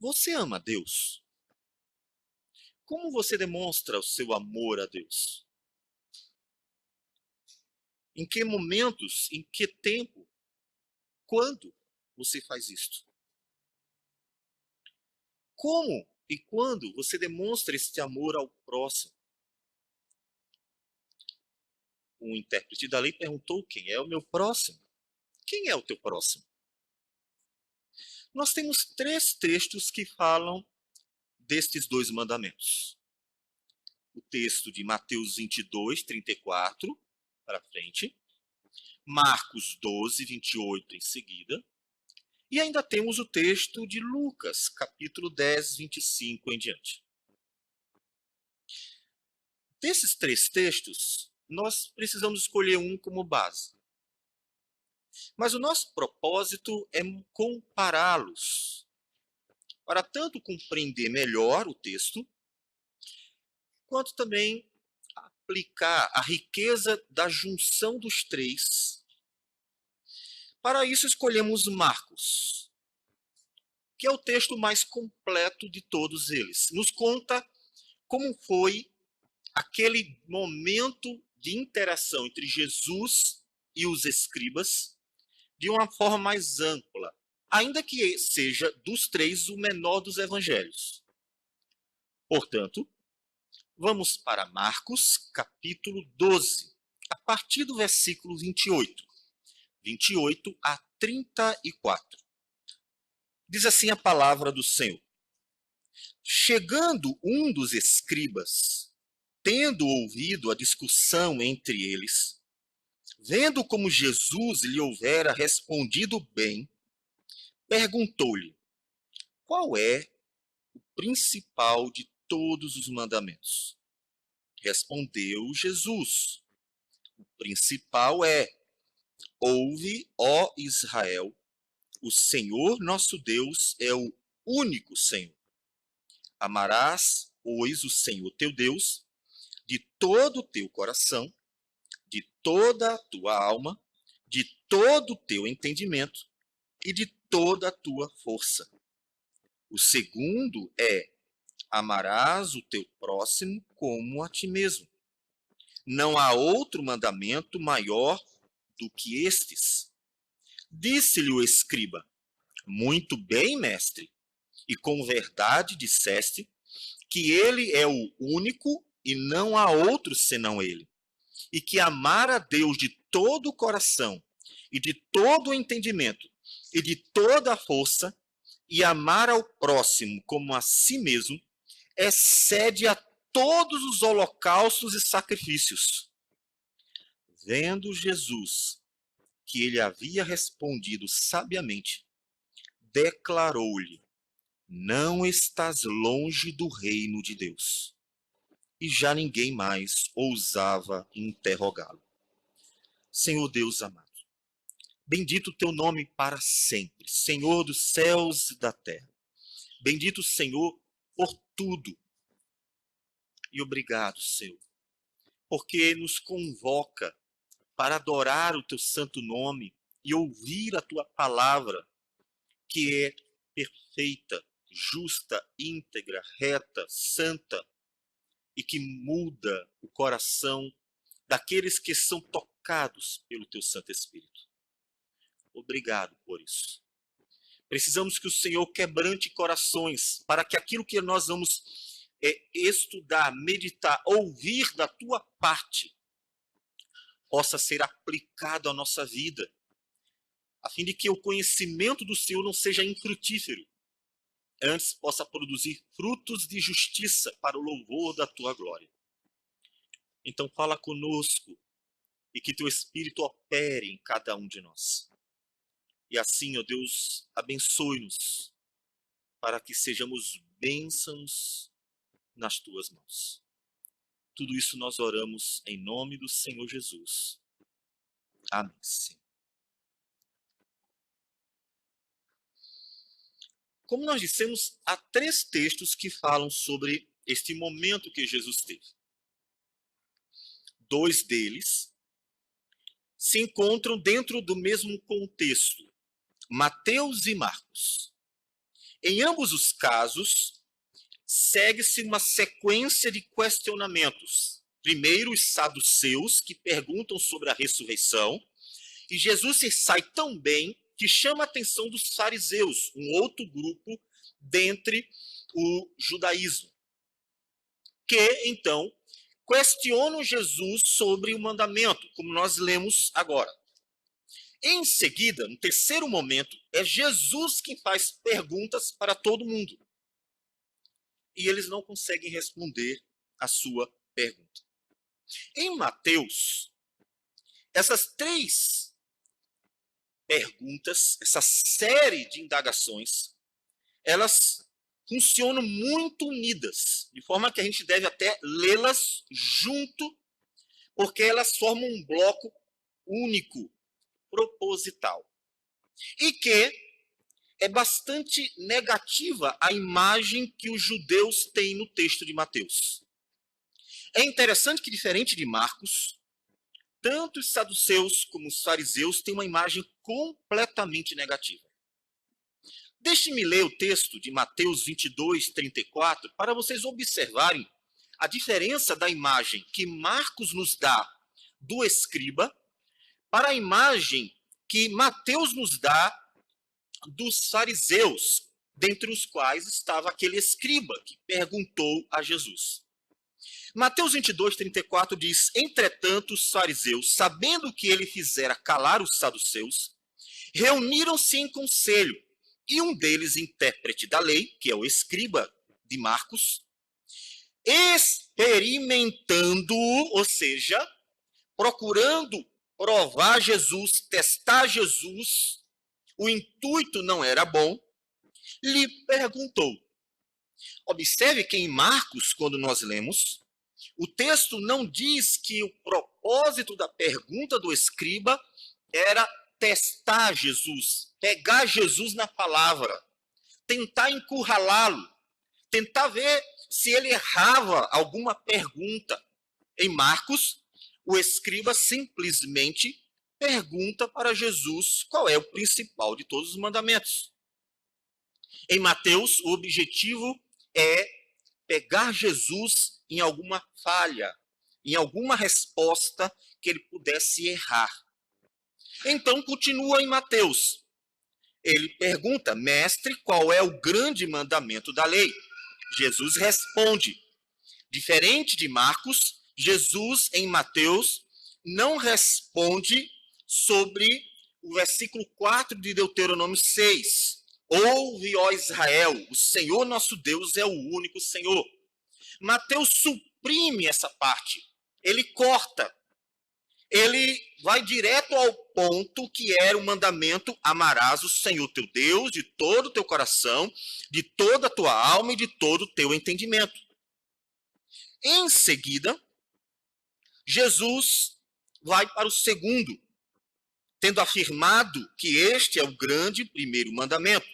Você ama a Deus? Como você demonstra o seu amor a Deus? Em que momentos, em que tempo, quando você faz isto? Como e quando você demonstra este amor ao próximo? O intérprete da lei perguntou: quem é o meu próximo? Quem é o teu próximo? Nós temos três textos que falam destes dois mandamentos. O texto de Mateus 22, 34, para frente. Marcos 12, 28 em seguida. E ainda temos o texto de Lucas, capítulo 10, 25 em diante. Desses três textos, nós precisamos escolher um como base. Mas o nosso propósito é compará-los, para tanto compreender melhor o texto, quanto também aplicar a riqueza da junção dos três. Para isso, escolhemos Marcos, que é o texto mais completo de todos eles. Nos conta como foi aquele momento de interação entre Jesus e os escribas de uma forma mais ampla, ainda que seja dos três o menor dos evangelhos. Portanto, vamos para Marcos, capítulo 12, a partir do versículo 28 a 34. Diz assim a palavra do Senhor: chegando um dos escribas, tendo ouvido a discussão entre eles, vendo como Jesus lhe houvera respondido bem, perguntou-lhe: qual é o principal de todos os mandamentos? Respondeu Jesus: o principal é: ouve, ó Israel, o Senhor nosso Deus é o único Senhor. Amarás, pois, o Senhor teu Deus de todo o teu coração, de toda a tua alma, de todo o teu entendimento e de toda a tua força. O segundo é: amarás o teu próximo como a ti mesmo. Não há outro mandamento maior do que estes. Disse-lhe o escriba: muito bem, mestre, e com verdade disseste que ele é o único e não há outro senão ele, e que amar a Deus de todo o coração e de todo o entendimento e de toda a força, e amar ao próximo como a si mesmo, excede a todos os holocaustos e sacrifícios. Vendo Jesus que ele havia respondido sabiamente, declarou-lhe: não estás longe do reino de Deus. E já ninguém mais ousava interrogá-lo. Senhor Deus amado, bendito o teu nome para sempre, Senhor dos céus e da terra. Bendito, Senhor, por tudo. E obrigado, Senhor, porque nos convoca para adorar o teu santo nome e ouvir a tua palavra, que é perfeita, justa, íntegra, reta, santa, e que muda o coração daqueles que são tocados pelo teu Santo Espírito. Obrigado por isso. Precisamos que o Senhor quebrante corações para que aquilo que nós vamos estudar, meditar, ouvir da tua parte, possa ser aplicado à nossa vida, a fim de que o conhecimento do Senhor não seja infrutífero, antes possa produzir frutos de justiça para o louvor da tua glória. Então fala conosco e que teu Espírito opere em cada um de nós. E assim, ó Deus, abençoe-nos para que sejamos bênçãos nas tuas mãos. Tudo isso nós oramos em nome do Senhor Jesus. Amém. Como nós dissemos, há três textos que falam sobre este momento que Jesus teve. Dois deles se encontram dentro do mesmo contexto, Mateus e Marcos. Em ambos os casos, segue-se uma sequência de questionamentos. Primeiro, os saduceus, que perguntam sobre a ressurreição, e Jesus se sai tão bem que chama a atenção dos fariseus, um outro grupo dentre o judaísmo, que, então, questionam Jesus sobre o mandamento, como nós lemos agora. Em seguida, no terceiro momento, é Jesus quem faz perguntas para todo mundo. E eles não conseguem responder a sua pergunta. Em Mateus, essas três perguntas, essa série de indagações, elas funcionam muito unidas, de forma que a gente deve até lê-las junto, porque elas formam um bloco único, proposital. E que é bastante negativa a imagem que os judeus têm no texto de Mateus. É interessante que, diferente de Marcos, tanto os saduceus como os fariseus têm uma imagem completamente negativa. Deixe-me ler o texto de Mateus 22, 34, para vocês observarem a diferença da imagem que Marcos nos dá do escriba para a imagem que Mateus nos dá dos fariseus, dentre os quais estava aquele escriba que perguntou a Jesus. Mateus 22, 34 diz: entretanto, os fariseus, sabendo que ele fizera calar os saduceus, reuniram-se em conselho, e um deles, intérprete da lei, que é o escriba de Marcos, experimentando, ou seja, procurando provar Jesus, testar Jesus, o intuito não era bom, lhe perguntou. Observe que em Marcos, quando nós lemos, o texto não diz que o propósito da pergunta do escriba era testar Jesus, pegar Jesus na palavra, tentar encurralá-lo, tentar ver se ele errava alguma pergunta. Em Marcos, o escriba simplesmente pergunta para Jesus qual é o principal de todos os mandamentos. Em Mateus, o objetivo é pegar Jesus em alguma falha, em alguma resposta que ele pudesse errar. Então, continua em Mateus. Ele pergunta, mestre, qual é o grande mandamento da lei? Jesus responde. Diferente de Marcos, Jesus, em Mateus, não responde sobre o versículo 4 de Deuteronômio 6. Ouve, ó Israel, o Senhor nosso Deus é o único Senhor. Mateus suprime essa parte. Ele corta. Ele vai direto ao ponto que era o mandamento: amarás o Senhor teu Deus de todo o teu coração, de toda a tua alma e de todo o teu entendimento. Em seguida, Jesus vai para o segundo, tendo afirmado que este é o grande primeiro mandamento.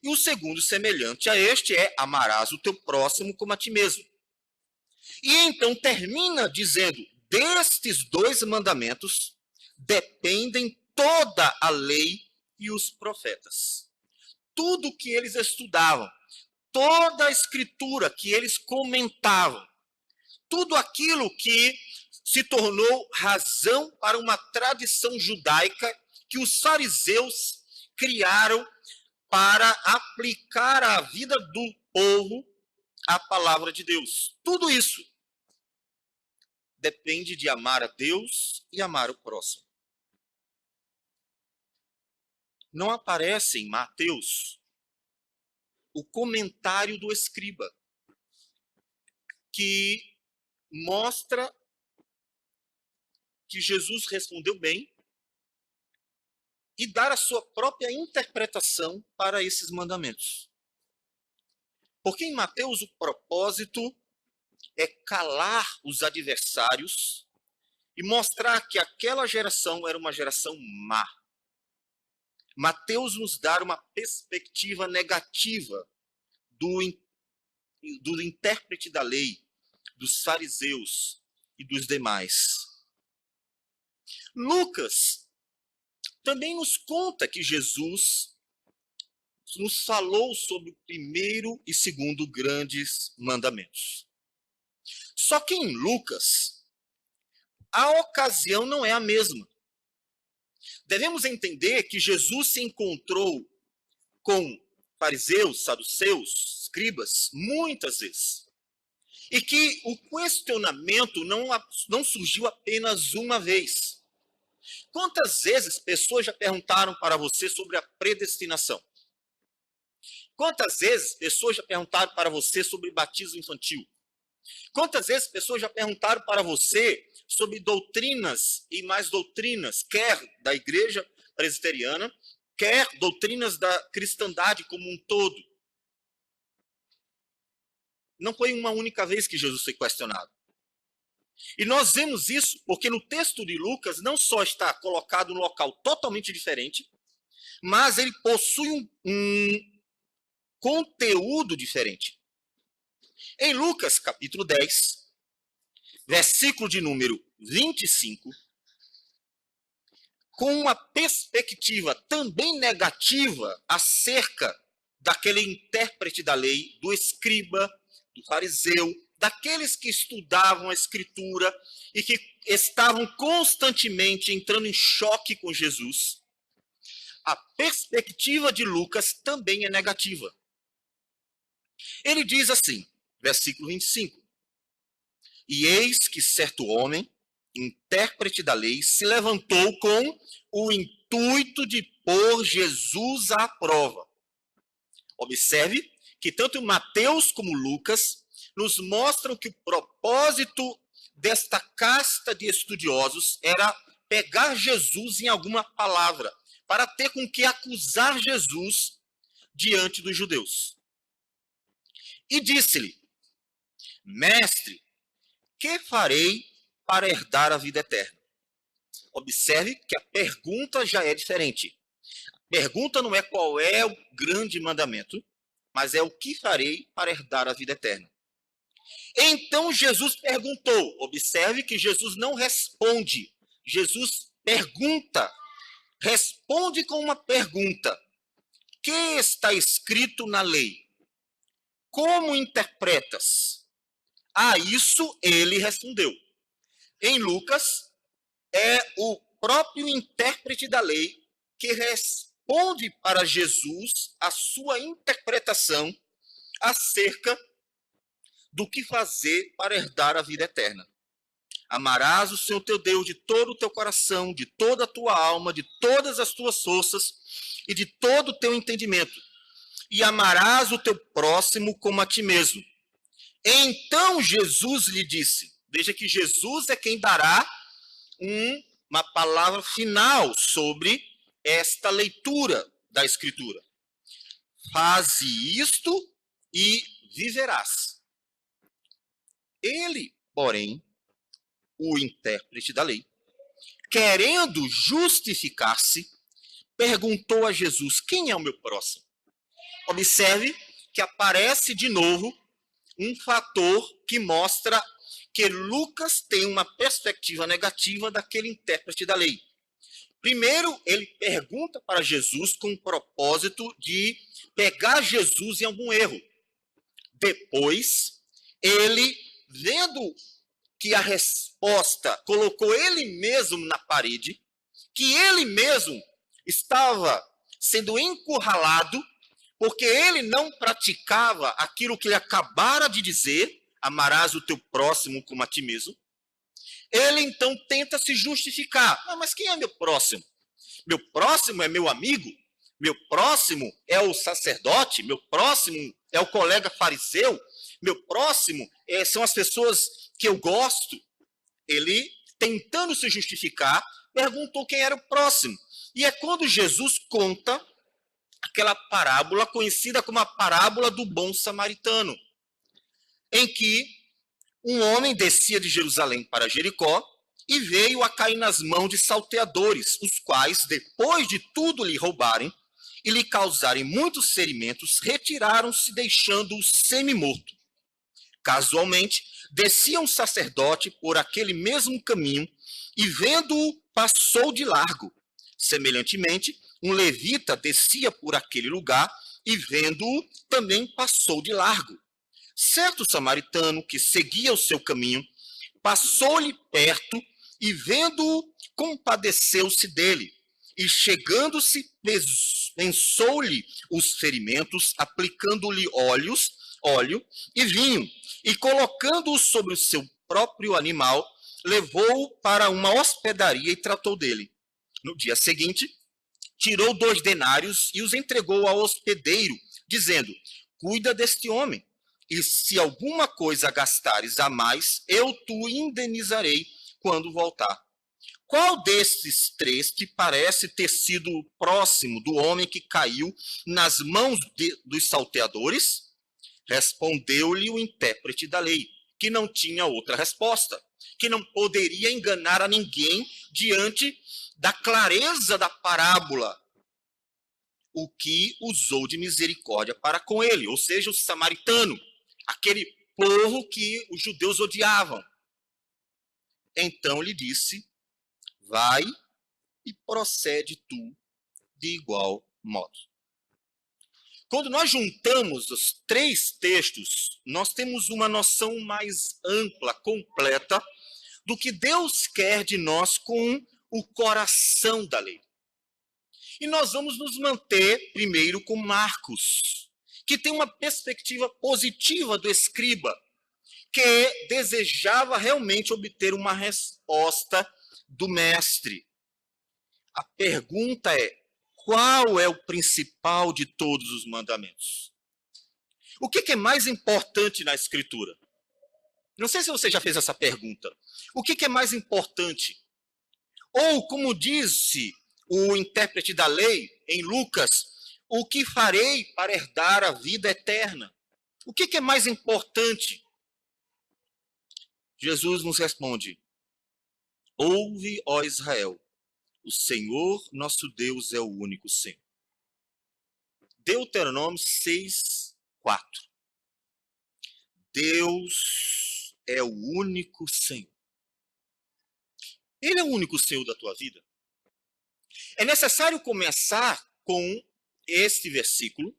E o segundo, semelhante a este, é: amarás o teu próximo como a ti mesmo. E então termina dizendo: destes dois mandamentos dependem toda a lei e os profetas. Tudo que eles estudavam, toda a escritura que eles comentavam, tudo aquilo que se tornou razão para uma tradição judaica que os fariseus criaram para aplicar à vida do povo a palavra de Deus. Tudo isso depende de amar a Deus e amar o próximo. Não aparece em Mateus o comentário do escriba, que mostra que Jesus respondeu bem e dar a sua própria interpretação para esses mandamentos. Porque em Mateus o propósito é calar os adversários e mostrar que aquela geração era uma geração má. Mateus nos dá uma perspectiva negativa do intérprete da lei, dos fariseus e dos demais. Lucas também nos conta que Jesus nos falou sobre o primeiro e segundo grandes mandamentos. Só que em Lucas, a ocasião não é a mesma. Devemos entender que Jesus se encontrou com fariseus, saduceus, escribas, muitas vezes. E que o questionamento não surgiu apenas uma vez. Quantas vezes pessoas já perguntaram para você sobre a predestinação? Quantas vezes pessoas já perguntaram para você sobre batismo infantil? Quantas vezes pessoas já perguntaram para você sobre doutrinas e mais doutrinas, quer da igreja presbiteriana, quer doutrinas da cristandade como um todo? Não foi uma única vez que Jesus foi questionado. E nós vemos isso porque no texto de Lucas não só está colocado num local totalmente diferente, mas ele possui um conteúdo diferente. Em Lucas, capítulo 10, versículo de número 25, com uma perspectiva também negativa acerca daquele intérprete da lei, do escriba, do fariseu, daqueles que estudavam a Escritura e que estavam constantemente entrando em choque com Jesus, a perspectiva de Lucas também é negativa. Ele diz assim, versículo 25, e eis que certo homem, intérprete da lei, se levantou com o intuito de pôr Jesus à prova. Observe que tanto Mateus como Lucas nos mostram que o propósito desta casta de estudiosos era pegar Jesus em alguma palavra, para ter com que acusar Jesus diante dos judeus. E disse-lhe, mestre, que farei para herdar a vida eterna? Observe que a pergunta já é diferente. A pergunta não é qual é o grande mandamento, mas é o que farei para herdar a vida eterna. Então Jesus perguntou. Observe que Jesus não responde. Jesus pergunta. Responde com uma pergunta. Que está escrito na lei? Como interpretas? A isso ele respondeu. Em Lucas, é o próprio intérprete da lei que responde para Jesus a sua interpretação acerca do que fazer para herdar a vida eterna. Amarás o Senhor teu Deus de todo o teu coração, de toda a tua alma, de todas as tuas forças e de todo o teu entendimento. E amarás o teu próximo como a ti mesmo. Então Jesus lhe disse, veja que Jesus é quem dará uma palavra final sobre esta leitura da Escritura. Faze isto e viverás. Ele, porém, o intérprete da lei, querendo justificar-se, perguntou a Jesus, quem é o meu próximo? Observe que aparece de novo um fator que mostra que Lucas tem uma perspectiva negativa daquele intérprete da lei. Primeiro, ele pergunta para Jesus com o propósito de pegar Jesus em algum erro. Depois, ele, vendo que a resposta colocou ele mesmo na parede, que ele mesmo estava sendo encurralado, porque ele não praticava aquilo que ele acabara de dizer, amarás o teu próximo como a ti mesmo, ele então tenta se justificar. Ah, mas quem é meu próximo? Meu próximo é meu amigo? Meu próximo é o sacerdote? Meu próximo é o colega fariseu? Meu próximo são as pessoas que eu gosto? Ele, tentando se justificar, perguntou quem era o próximo. E é quando Jesus conta aquela parábola conhecida como a parábola do bom samaritano, em que um homem descia de Jerusalém para Jericó e veio a cair nas mãos de salteadores, os quais, depois de tudo lhe roubarem e lhe causarem muitos ferimentos, retiraram-se, deixando-o semi-morto. Casualmente, descia um sacerdote por aquele mesmo caminho e, vendo-o, passou de largo. Semelhantemente, um levita descia por aquele lugar e vendo-o, também passou de largo. Certo samaritano que seguia o seu caminho, passou-lhe perto e, vendo-o, compadeceu-se dele. E chegando-se, pensou-lhe os ferimentos, aplicando-lhe óleo e vinho, e colocando-o sobre o seu próprio animal, levou-o para uma hospedaria e tratou dele. No dia seguinte, tirou 2 denários e os entregou ao hospedeiro, dizendo: cuida deste homem, e se alguma coisa gastares a mais, eu te indenizarei quando voltar. Qual destes 3 te parece ter sido próximo do homem que caiu nas mãos dos salteadores? Respondeu-lhe o intérprete da lei, que não tinha outra resposta, que não poderia enganar a ninguém diante da clareza da parábola, o que usou de misericórdia para com ele, ou seja, o samaritano, aquele povo que os judeus odiavam. Então lhe disse: vai e procede tu de igual modo. Quando nós juntamos os 3 textos, nós temos uma noção mais ampla, completa, do que Deus quer de nós com o coração da lei. E nós vamos nos manter primeiro com Marcos, que tem uma perspectiva positiva do escriba, que desejava realmente obter uma resposta do mestre. A pergunta é: qual é o principal de todos os mandamentos? O que é mais importante na Escritura? Não sei se você já fez essa pergunta. O que é mais importante? Ou, como disse o intérprete da lei em Lucas, o que farei para herdar a vida eterna? O que é mais importante? Jesus nos responde: ouve, ó Israel, o Senhor nosso Deus é o único Senhor. Deuteronômio 6:4. Deus é o único Senhor. Ele é o único Senhor da tua vida. É necessário começar com este versículo,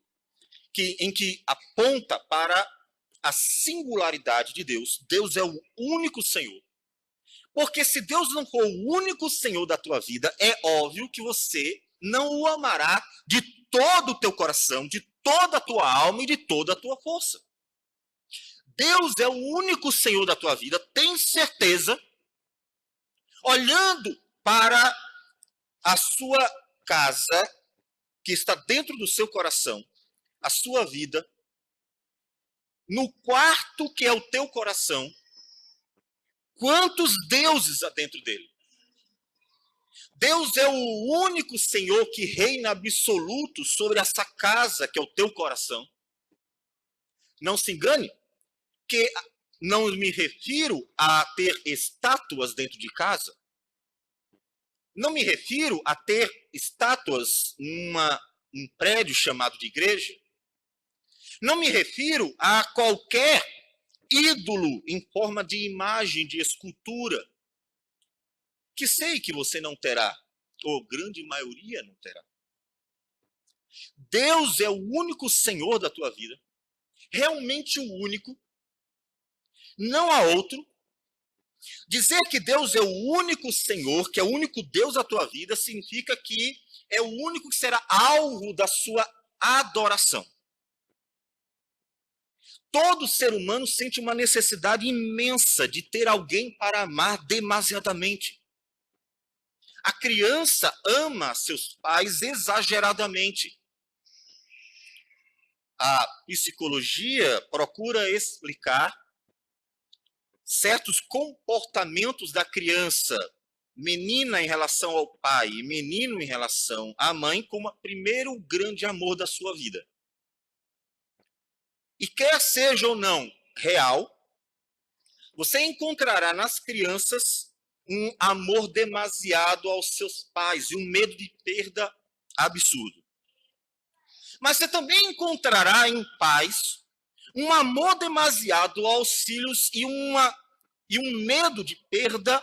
em que aponta para a singularidade de Deus. Deus é o único Senhor. Porque se Deus não for o único Senhor da tua vida, é óbvio que você não o amará de todo o teu coração, de toda a tua alma e de toda a tua força. Deus é o único Senhor da tua vida, tem certeza, olhando para a sua casa, que está dentro do seu coração, a sua vida, no quarto que é o teu coração, quantos deuses há dentro dele? Deus é o único Senhor que reina absoluto sobre essa casa que é o teu coração. Não se engane, que não me refiro a ter estátuas dentro de casa. Não me refiro a ter estátuas em um prédio chamado de igreja. Não me refiro a qualquer ídolo em forma de imagem, de escultura, que sei que você não terá, ou grande maioria não terá. Deus é o único Senhor da tua vida, realmente o único, não há outro. Dizer que Deus é o único Senhor, que é o único Deus da tua vida, significa que é o único que será alvo da sua adoração. Todo ser humano sente uma necessidade imensa de ter alguém para amar demasiadamente. A criança ama seus pais exageradamente. A psicologia procura explicar certos comportamentos da criança, menina em relação ao pai e menino em relação à mãe, como o primeiro grande amor da sua vida. E quer seja ou não real, você encontrará nas crianças um amor demasiado aos seus pais e um medo de perda absurdo. Mas você também encontrará em pais um amor demasiado aos filhos e um medo de perda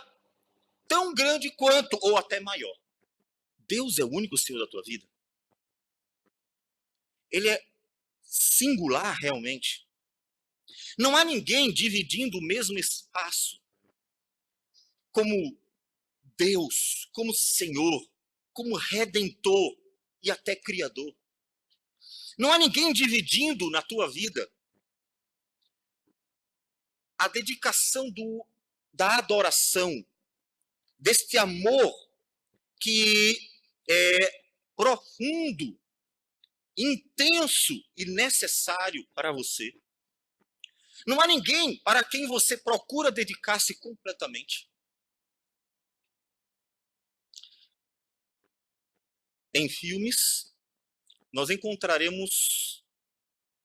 tão grande quanto, ou até maior. Deus é o único Senhor da tua vida. Ele é singular realmente. Não há ninguém dividindo o mesmo espaço como Deus, como Senhor, como Redentor e até Criador. Não há ninguém dividindo na tua vida a dedicação da adoração, deste amor que é profundo, intenso e necessário para você. Não há ninguém para quem você procura dedicar-se completamente. Em filmes, nós encontraremos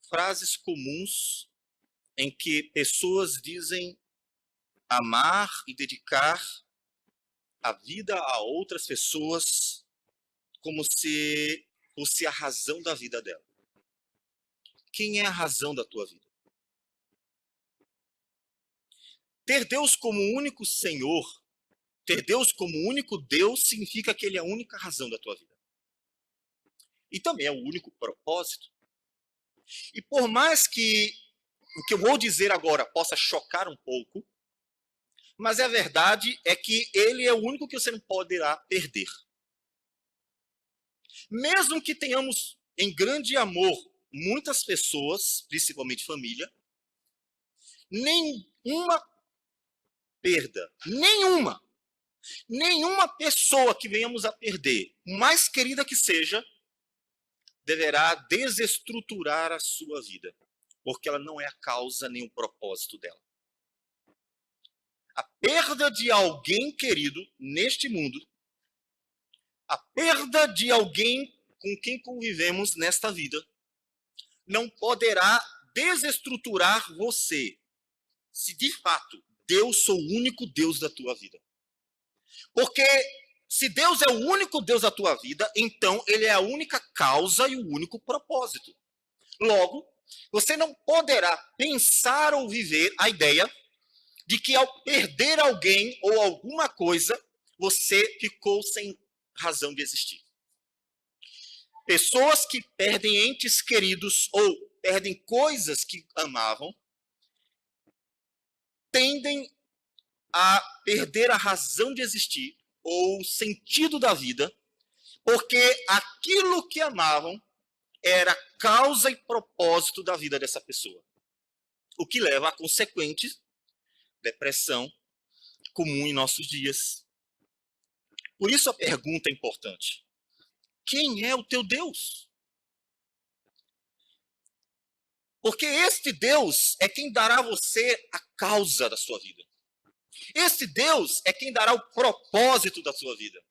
frases comuns em que pessoas dizem amar e dedicar a vida a outras pessoas como se fosse a razão da vida dela. Quem é a razão da tua vida? Ter Deus como único Senhor, ter Deus como único Deus, significa que Ele é a única razão da tua vida. E também é o único propósito. E por mais que o que eu vou dizer agora possa chocar um pouco, mas a verdade é que Ele é o único que você não poderá perder. Mesmo que tenhamos em grande amor muitas pessoas, principalmente família, nenhuma perda, nenhuma pessoa que venhamos a perder, mais querida que seja, deverá desestruturar a sua vida, porque ela não é a causa nem o propósito dela. A perda de alguém querido neste mundo, a perda de alguém com quem convivemos nesta vida, não poderá desestruturar você, se de fato Deus sou o único Deus da tua vida. Porque se Deus é o único Deus da tua vida, então Ele é a única causa e o único propósito. Logo, você não poderá pensar ou viver a ideia de que ao perder alguém ou alguma coisa, você ficou sem razão de existir. Pessoas que perdem entes queridos ou perdem coisas que amavam, tendem a perder a razão de existir ou o sentido da vida, porque aquilo que amavam era causa e propósito da vida dessa pessoa. O que leva a consequente depressão comum em nossos dias. Por isso a pergunta é importante. Quem é o teu Deus? Porque este Deus é quem dará a você a causa da sua vida. Este Deus é quem dará o propósito da sua vida.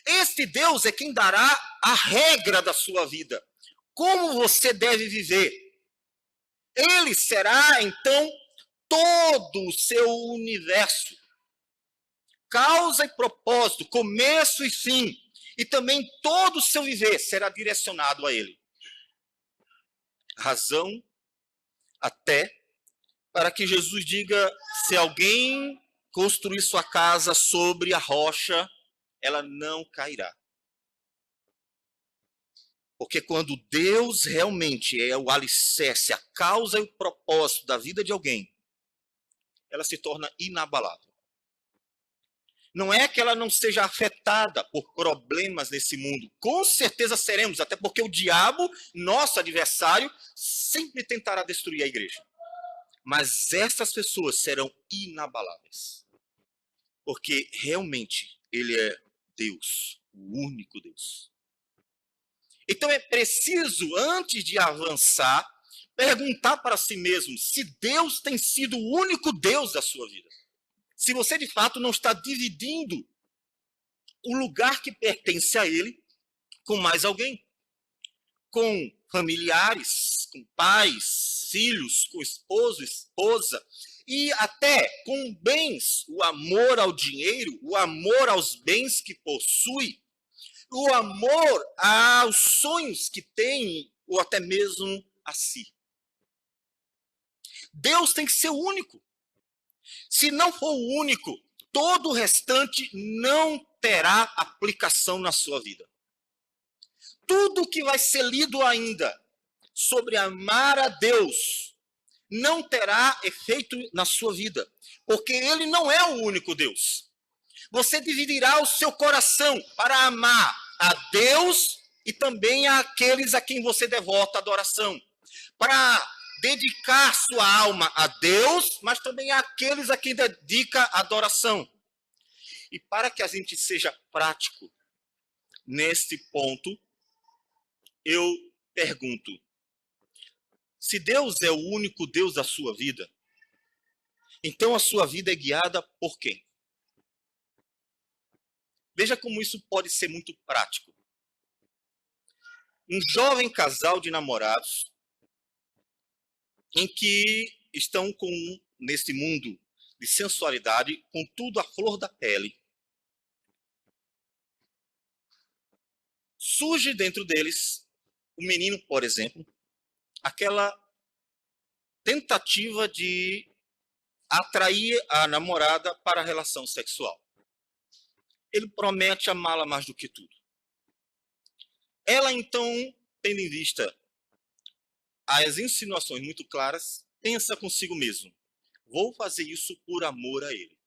Este Deus é quem dará a regra da sua vida. Como você deve viver. Ele será, então, todo o seu universo. Causa e propósito, começo e fim. E também todo o seu viver será direcionado a Ele. Razão até para que Jesus diga, se alguém construir sua casa sobre a rocha, ela não cairá. Porque quando Deus realmente é o alicerce, a causa e o propósito da vida de alguém, ela se torna inabalável. Não é que ela não seja afetada por problemas nesse mundo. Com certeza seremos, até porque o diabo, nosso adversário, sempre tentará destruir a igreja. Mas essas pessoas serão inabaláveis. Porque realmente Ele é Deus, o único Deus. Então é preciso, antes de avançar, perguntar para si mesmo se Deus tem sido o único Deus da sua vida. Se você de fato não está dividindo o lugar que pertence a Ele com mais alguém. Com familiares, com pais, filhos, com esposo, esposa, e até com bens, o amor ao dinheiro, o amor aos bens que possui, o amor aos sonhos que tem, ou até mesmo a si. Deus tem que ser o único. Se não for o único, todo o restante não terá aplicação na sua vida. Tudo que vai ser lido ainda sobre amar a Deus não terá efeito na sua vida, porque ele não é o único Deus. Você dividirá o seu coração para amar a Deus e também àqueles a quem você devota adoração, para dedicar sua alma a Deus, mas também àqueles a quem dedica adoração. E para que a gente seja prático neste ponto, eu pergunto: se Deus é o único Deus da sua vida, então a sua vida é guiada por quem? Veja como isso pode ser muito prático. Um jovem casal de namorados em que estão nesse mundo de sensualidade, com tudo à flor da pele. Surge dentro deles, o menino, por exemplo, aquela tentativa de atrair a namorada para a relação sexual. Ele promete amá-la mais do que tudo. Ela, então, tendo em vista as insinuações muito claras, pensa consigo mesmo: vou fazer isso por amor a ele.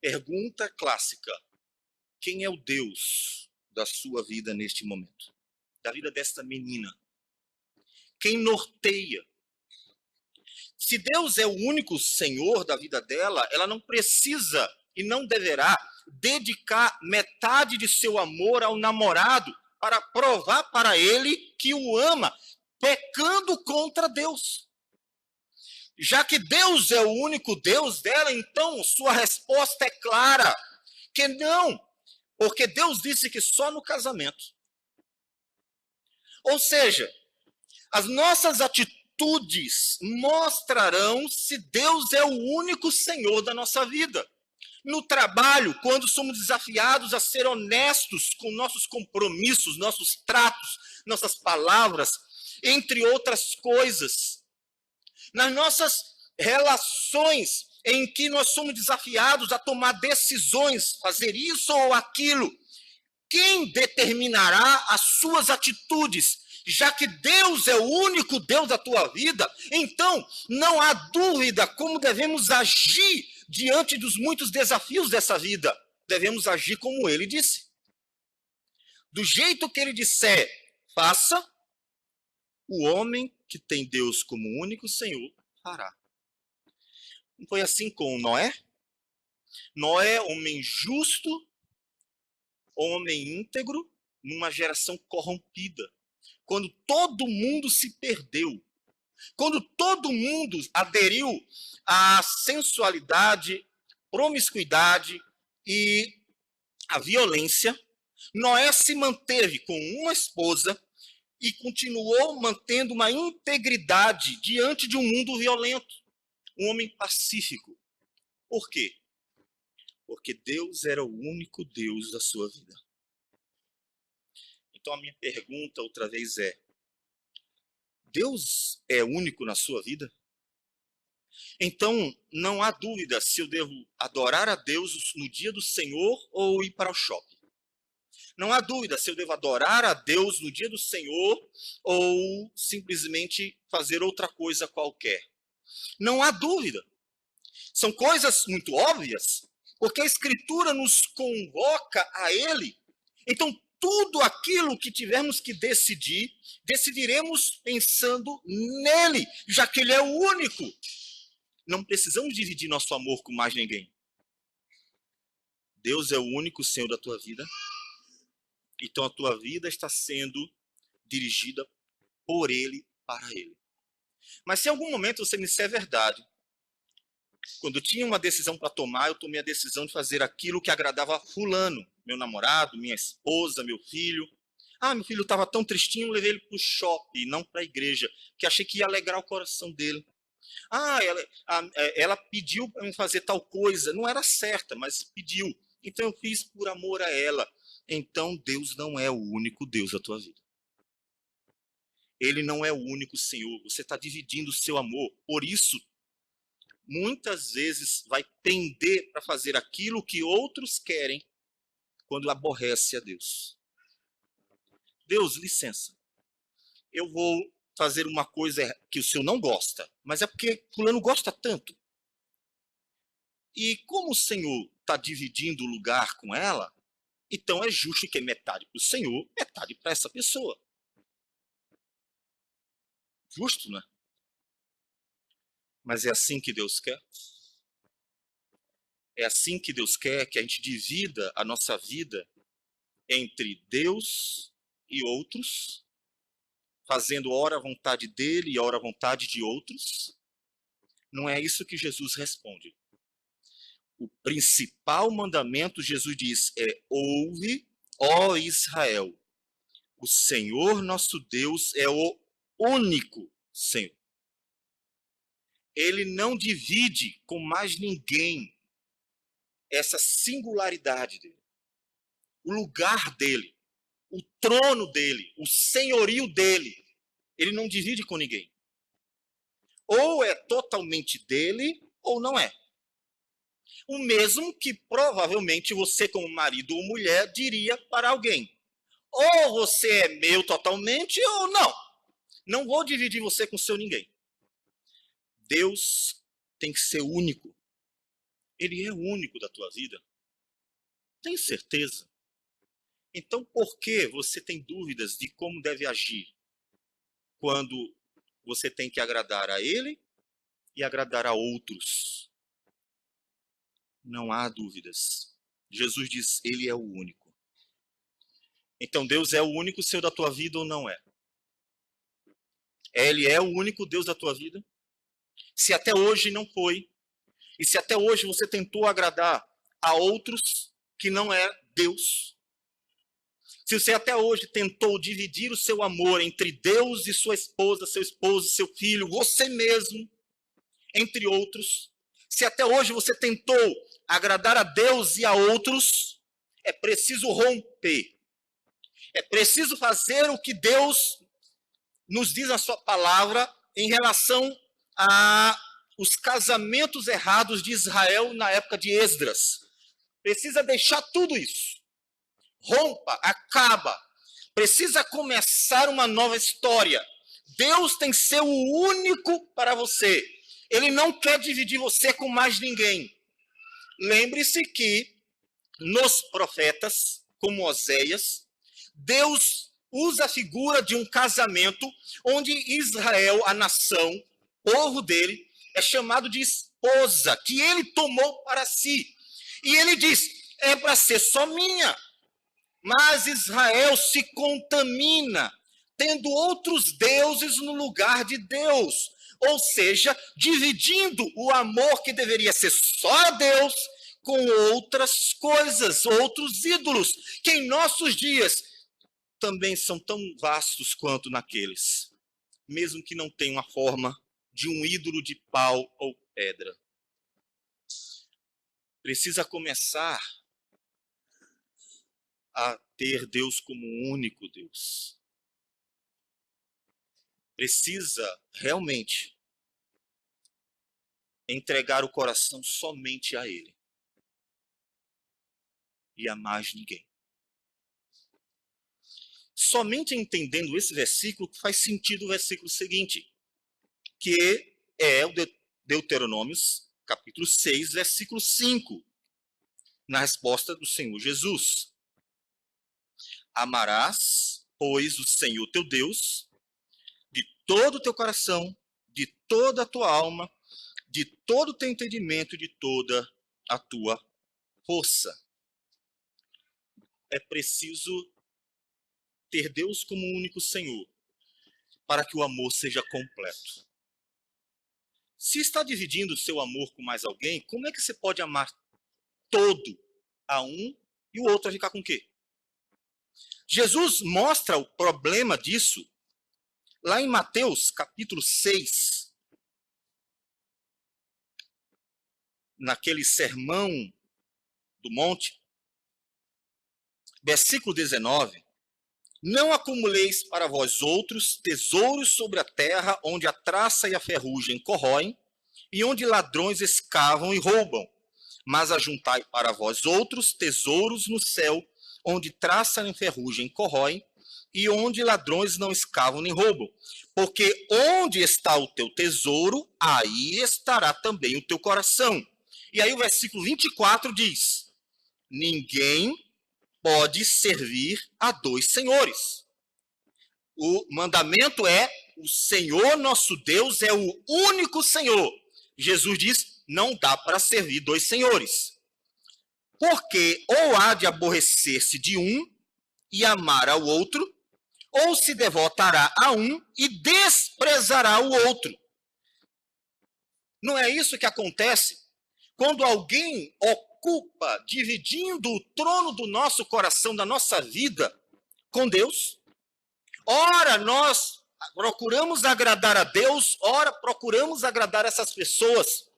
Pergunta clássica: quem é o Deus da sua vida neste momento? Da vida desta menina? Quem norteia? Se Deus é o único Senhor da vida dela, ela não precisa e não deverá dedicar metade de seu amor ao namorado para provar para ele que o ama, pecando contra Deus. Já que Deus é o único Deus dela, então sua resposta é clara, que não, porque Deus disse que só no casamento. Ou seja, as nossas atitudes mostrarão se Deus é o único Senhor da nossa vida. No trabalho, quando somos desafiados a ser honestos com nossos compromissos, nossos tratos, nossas palavras, entre outras coisas. Nas nossas relações em que nós somos desafiados a tomar decisões, fazer isso ou aquilo, quem determinará as suas atitudes? Já que Deus é o único Deus da tua vida, então não há dúvida como devemos agir diante dos muitos desafios dessa vida. Devemos agir como ele disse. Do jeito que ele disser, faça, o homem que tem Deus como único Senhor fará. Não foi assim com Noé? Noé, homem justo, homem íntegro, numa geração corrompida. Quando todo mundo se perdeu, quando todo mundo aderiu à sensualidade, promiscuidade e à violência, Noé se manteve com uma esposa e continuou mantendo uma integridade diante de um mundo violento. Um homem pacífico. Por quê? Porque Deus era o único Deus da sua vida. Então a minha pergunta outra vez é: Deus é único na sua vida? Então não há dúvida se eu devo adorar a Deus no dia do Senhor ou ir para o shopping. Não há dúvida se eu devo adorar a Deus no dia do Senhor ou simplesmente fazer outra coisa qualquer. Não há dúvida. São coisas muito óbvias, porque a Escritura nos convoca a Ele. Então, tudo aquilo que tivermos que decidir, decidiremos pensando nele, já que Ele é o único. Não precisamos dividir nosso amor com mais ninguém. Deus é o único Senhor da tua vida. Então, a tua vida está sendo dirigida por Ele, para Ele. Mas se em algum momento você me disser a verdade, quando eu tinha uma decisão para tomar, eu tomei a decisão de fazer aquilo que agradava a fulano, meu namorado, minha esposa, meu filho. Ah, meu filho estava tão tristinho, eu levei ele para o shopping, não para a igreja, que achei que ia alegrar o coração dele. Ah, ela pediu para eu fazer tal coisa, não era certa, mas pediu. Então eu fiz por amor a ela. Então Deus não é o único Deus da tua vida. Ele não é o único Senhor. Você está dividindo o seu amor. Por isso, muitas vezes vai tender para fazer aquilo que outros querem quando aborrece a Deus. Deus, licença. eu vou fazer uma coisa que o senhor não gosta, mas é porque fulano gosta tanto. E como o senhor está dividindo o lugar com ela, então é justo que é metade para o senhor, metade para essa pessoa. Justo, né? Mas é assim que Deus quer? É assim que Deus quer que a gente divida a nossa vida entre Deus e outros, fazendo ora a vontade dele e ora a vontade de outros? Não é isso que Jesus responde. O principal mandamento, Jesus diz, é: ouve, ó Israel, o Senhor nosso Deus é o único Senhor. Ele não divide com mais ninguém essa singularidade dele, o lugar dele, o trono dele, o senhorio dele. Ele não divide com ninguém. Ou é totalmente dele, ou não é. O mesmo que provavelmente você, como marido ou mulher, diria para alguém: ou você é meu totalmente, ou não. Não vou dividir você com seu ninguém. Deus tem que ser único. Ele é o único da tua vida. Tem certeza? Então, por que você tem dúvidas de como deve agir quando você tem que agradar a ele e agradar a outros? Não há dúvidas. Jesus diz, ele é o único. Então, Deus é o único Senhor da tua vida ou não é? Ele é o único Deus da tua vida? Se até hoje não foi, e se até hoje você tentou agradar a outros que não é Deus, se você até hoje tentou dividir o seu amor entre Deus e sua esposa, seu esposo, seu filho, você mesmo, entre outros, se até hoje você tentou agradar a Deus e a outros, é preciso romper. É preciso fazer o que Deus nos diz na sua palavra em relação a os casamentos errados de Israel na época de Esdras. Precisa deixar tudo isso. Rompa, acaba. Precisa começar uma nova história. Deus tem que ser o único para você. Ele não quer dividir você com mais ninguém. Lembre-se que nos profetas, como Oséias, Deus usa a figura de um casamento onde Israel, a nação, povo dele, é chamado de esposa, que ele tomou para si. E ele diz, é para ser só minha. Mas Israel se contamina, tendo outros deuses no lugar de Deus. Ou seja, dividindo o amor que deveria ser só a Deus com outras coisas, outros ídolos, que em nossos dias também são tão vastos quanto naqueles, mesmo que não tenham a forma de um ídolo de pau ou pedra. Precisa começar a ter Deus como um único Deus. Precisa realmente entregar o coração somente a Ele e a mais ninguém. Somente entendendo esse versículo faz sentido o versículo seguinte, que é o Deuteronômios, capítulo 6, versículo 5, na resposta do Senhor Jesus. Amarás, pois, o Senhor teu Deus de todo o teu coração, de toda a tua alma, de todo o teu entendimento, de toda a tua força. É preciso ter Deus como o único Senhor para que o amor seja completo. Se está dividindo o seu amor com mais alguém, como é que você pode amar todo a um e o outro vai ficar com o quê? Jesus mostra o problema disso lá em Mateus, capítulo 6, naquele sermão do monte, versículo 19. Não acumuleis para vós outros tesouros sobre a terra, onde a traça e a ferrugem corroem, e onde ladrões escavam e roubam. Mas ajuntai para vós outros tesouros no céu, onde traça e ferrugem corroem, e onde ladrões não escavam nem roubam. Porque onde está o teu tesouro, aí estará também o teu coração. E aí o versículo 24 diz: ninguém pode servir a dois senhores. O mandamento é: o Senhor nosso Deus é o único Senhor. Jesus diz: não dá para servir dois senhores. Porque ou há de aborrecer-se de um e amar ao outro, ou se devotará a um e desprezará o outro. Não é isso que acontece quando alguém ocupa, dividindo o trono do nosso coração, da nossa vida, com Deus? Ora, nós procuramos agradar a Deus, ora, procuramos agradar essas pessoas.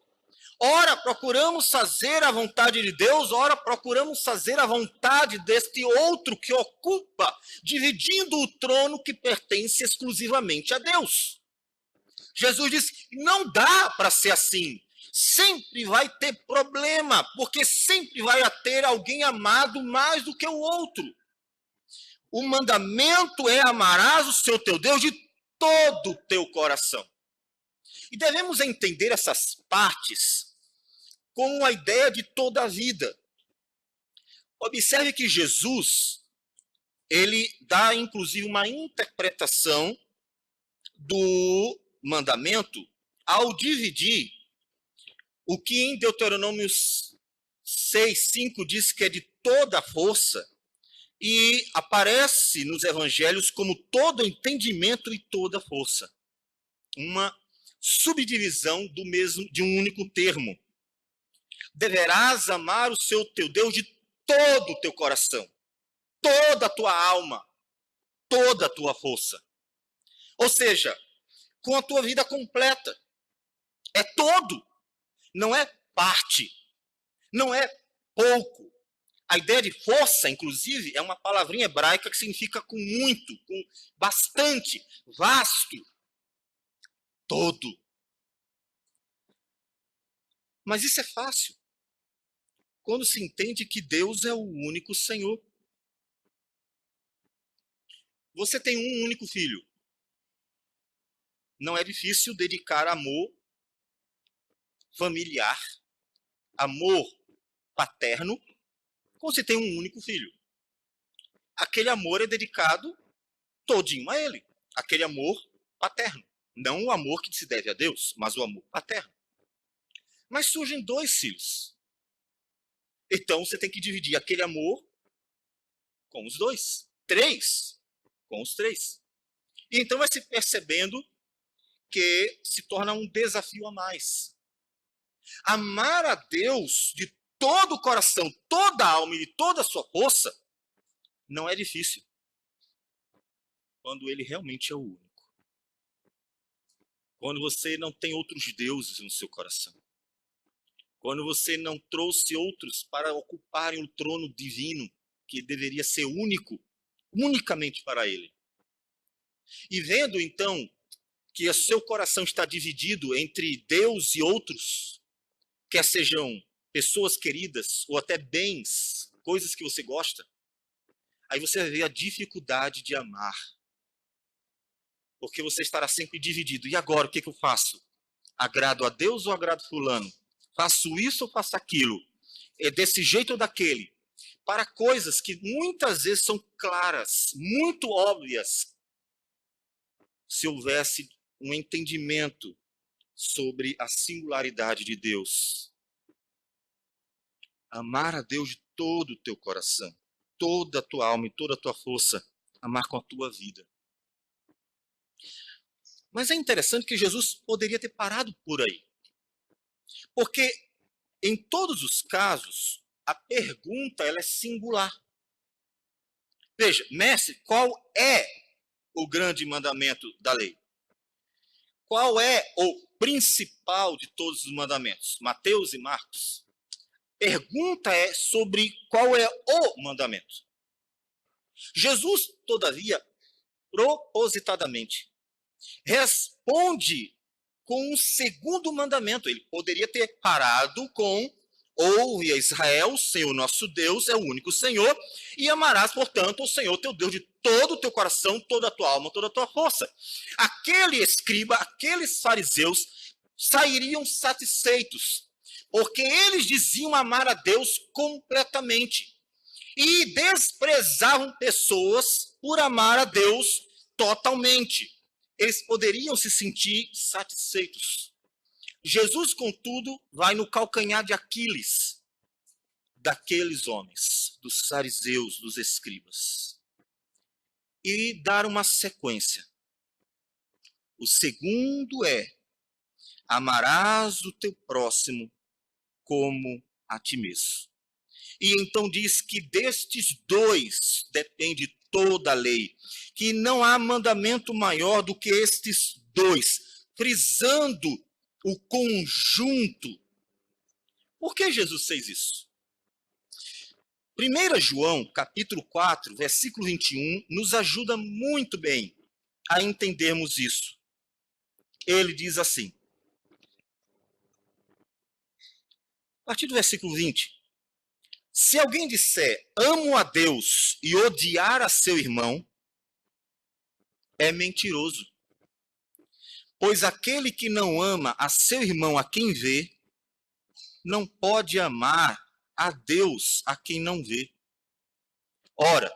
Ora, procuramos fazer a vontade de Deus, ora, procuramos fazer a vontade deste outro que ocupa, dividindo o trono que pertence exclusivamente a Deus. Jesus diz: não dá para ser assim. Sempre vai ter problema, porque sempre vai ter alguém amado mais do que o outro. O mandamento é: amarás o seu teu Deus de todo o teu coração. E devemos entender essas partes com a ideia de toda a vida. Observe que Jesus, ele dá inclusive uma interpretação do mandamento ao dividir o que em Deuteronômio 6:5 diz que é de toda a força, e aparece nos evangelhos como todo entendimento e toda força. Uma subdivisão do mesmo, de um único termo. Deverás amar o seu teu Deus de todo o teu coração, toda a tua alma, toda a tua força. Ou seja, com a tua vida completa. É todo, não é parte, não é pouco. A ideia de força, inclusive, é uma palavrinha hebraica que significa com muito, com bastante, vasto, todo. Mas isso é fácil quando se entende que Deus é o único Senhor. Você tem um único filho. Não é difícil dedicar amor familiar, amor paterno, quando você tem um único filho. Aquele amor é dedicado todinho a ele. Aquele amor paterno. Não o amor que se deve a Deus, mas o amor paterno. Mas surgem dois filhos. Então você tem que dividir aquele amor com os dois. 3 com os 3. E então vai se percebendo que se torna um desafio a mais. Amar a Deus de todo o coração, toda a alma e de toda a sua força não é difícil, quando ele realmente é o único. Quando você não tem outros deuses no seu coração. Quando você não trouxe outros para ocuparem o trono divino, que deveria ser único, unicamente para ele. E vendo, então, que o seu coração está dividido entre Deus e outros, quer sejam pessoas queridas ou até bens, coisas que você gosta, aí você vai ver a dificuldade de amar. Porque você estará sempre dividido. E agora, o que eu faço? Agrado a Deus ou agrado fulano? Faço isso ou faço aquilo? É desse jeito ou daquele? Para coisas que muitas vezes são claras, muito óbvias, se houvesse um entendimento sobre a singularidade de Deus. Amar a Deus de todo o teu coração, toda a tua alma e toda a tua força, amar com a tua vida. Mas é interessante que Jesus poderia ter parado por aí. Porque em todos os casos, a pergunta ela é singular. Veja, mestre, qual é o grande mandamento da lei? Qual é o principal de todos os mandamentos? Mateus e Marcos. Pergunta é sobre qual é o mandamento. Jesus, todavia, propositadamente, responde com um segundo mandamento. Ele poderia ter parado com Ouve a Israel, o Senhor nosso Deus é o único Senhor, e amarás, portanto, o Senhor teu Deus de todo o teu coração, toda a tua alma, toda a tua força. Aquele escriba, aqueles fariseus sairiam satisfeitos, porque eles diziam amar a Deus completamente e desprezavam pessoas por amar a Deus totalmente. Eles poderiam se sentir satisfeitos. Jesus, contudo, vai no calcanhar de Aquiles daqueles homens, dos fariseus, dos escribas, e dar uma sequência. O segundo é: amarás o teu próximo como a ti mesmo. E então diz que destes dois depende toda a lei, que não há mandamento maior do que estes dois, frisando o conjunto. Por que Jesus fez isso? 1 João, capítulo 4, versículo 21, nos ajuda muito bem a entendermos isso. Ele diz assim, a partir do versículo 20, se alguém disser, amo a Deus e odiar a seu irmão, é mentiroso. Pois aquele que não ama a seu irmão a quem vê, não pode amar a Deus a quem não vê. Ora,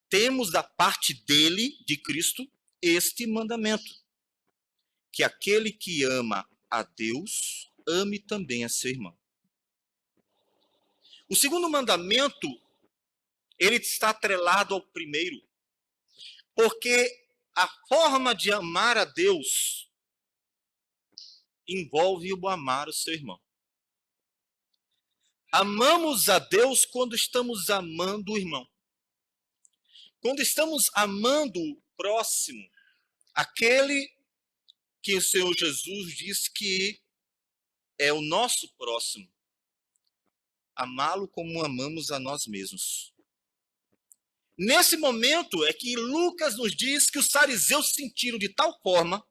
temos da parte dele, de Cristo, este mandamento, que aquele que ama a Deus, ame também a seu irmão. O segundo mandamento, ele está atrelado ao primeiro, porque a forma de amar a Deus envolve o amar o seu irmão. Amamos a Deus quando estamos amando o irmão. Quando estamos amando o próximo, aquele que o Senhor Jesus diz que é o nosso próximo, amá-lo como amamos a nós mesmos. Nesse momento é que Lucas nos diz que os fariseus sentiram de tal forma,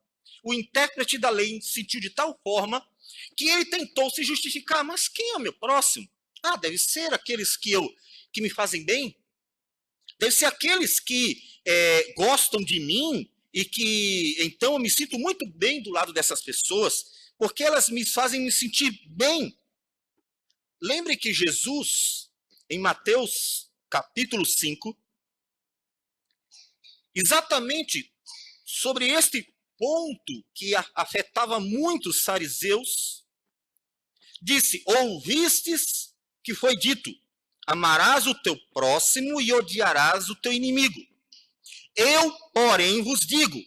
o intérprete da lei sentiu de tal forma, que ele tentou se justificar. Mas quem é o meu próximo? Ah, deve ser aqueles que me fazem bem? Deve ser aqueles que gostam de mim e que, então, eu me sinto muito bem do lado dessas pessoas, porque elas me fazem me sentir bem. Lembre que Jesus, em Mateus capítulo 5, exatamente sobre este ponto que afetava muitos fariseus, disse, ouvistes que foi dito, amarás o teu próximo e odiarás o teu inimigo. Eu, porém, vos digo,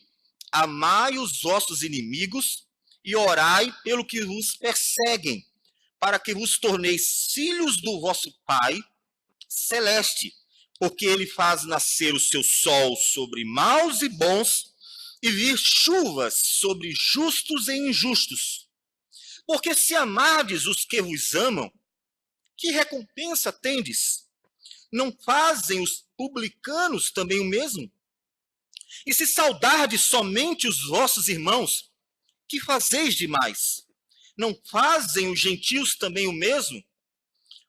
amai os vossos inimigos e orai pelo que vos perseguem, para que vos torneis filhos do vosso Pai celeste, porque ele faz nascer o seu sol sobre maus e bons e vir chuvas sobre justos e injustos. Porque se amardes os que vos amam, que recompensa tendes? Não fazem os publicanos também o mesmo? E se saudardes somente os vossos irmãos, que fazeis demais? Não fazem os gentios também o mesmo?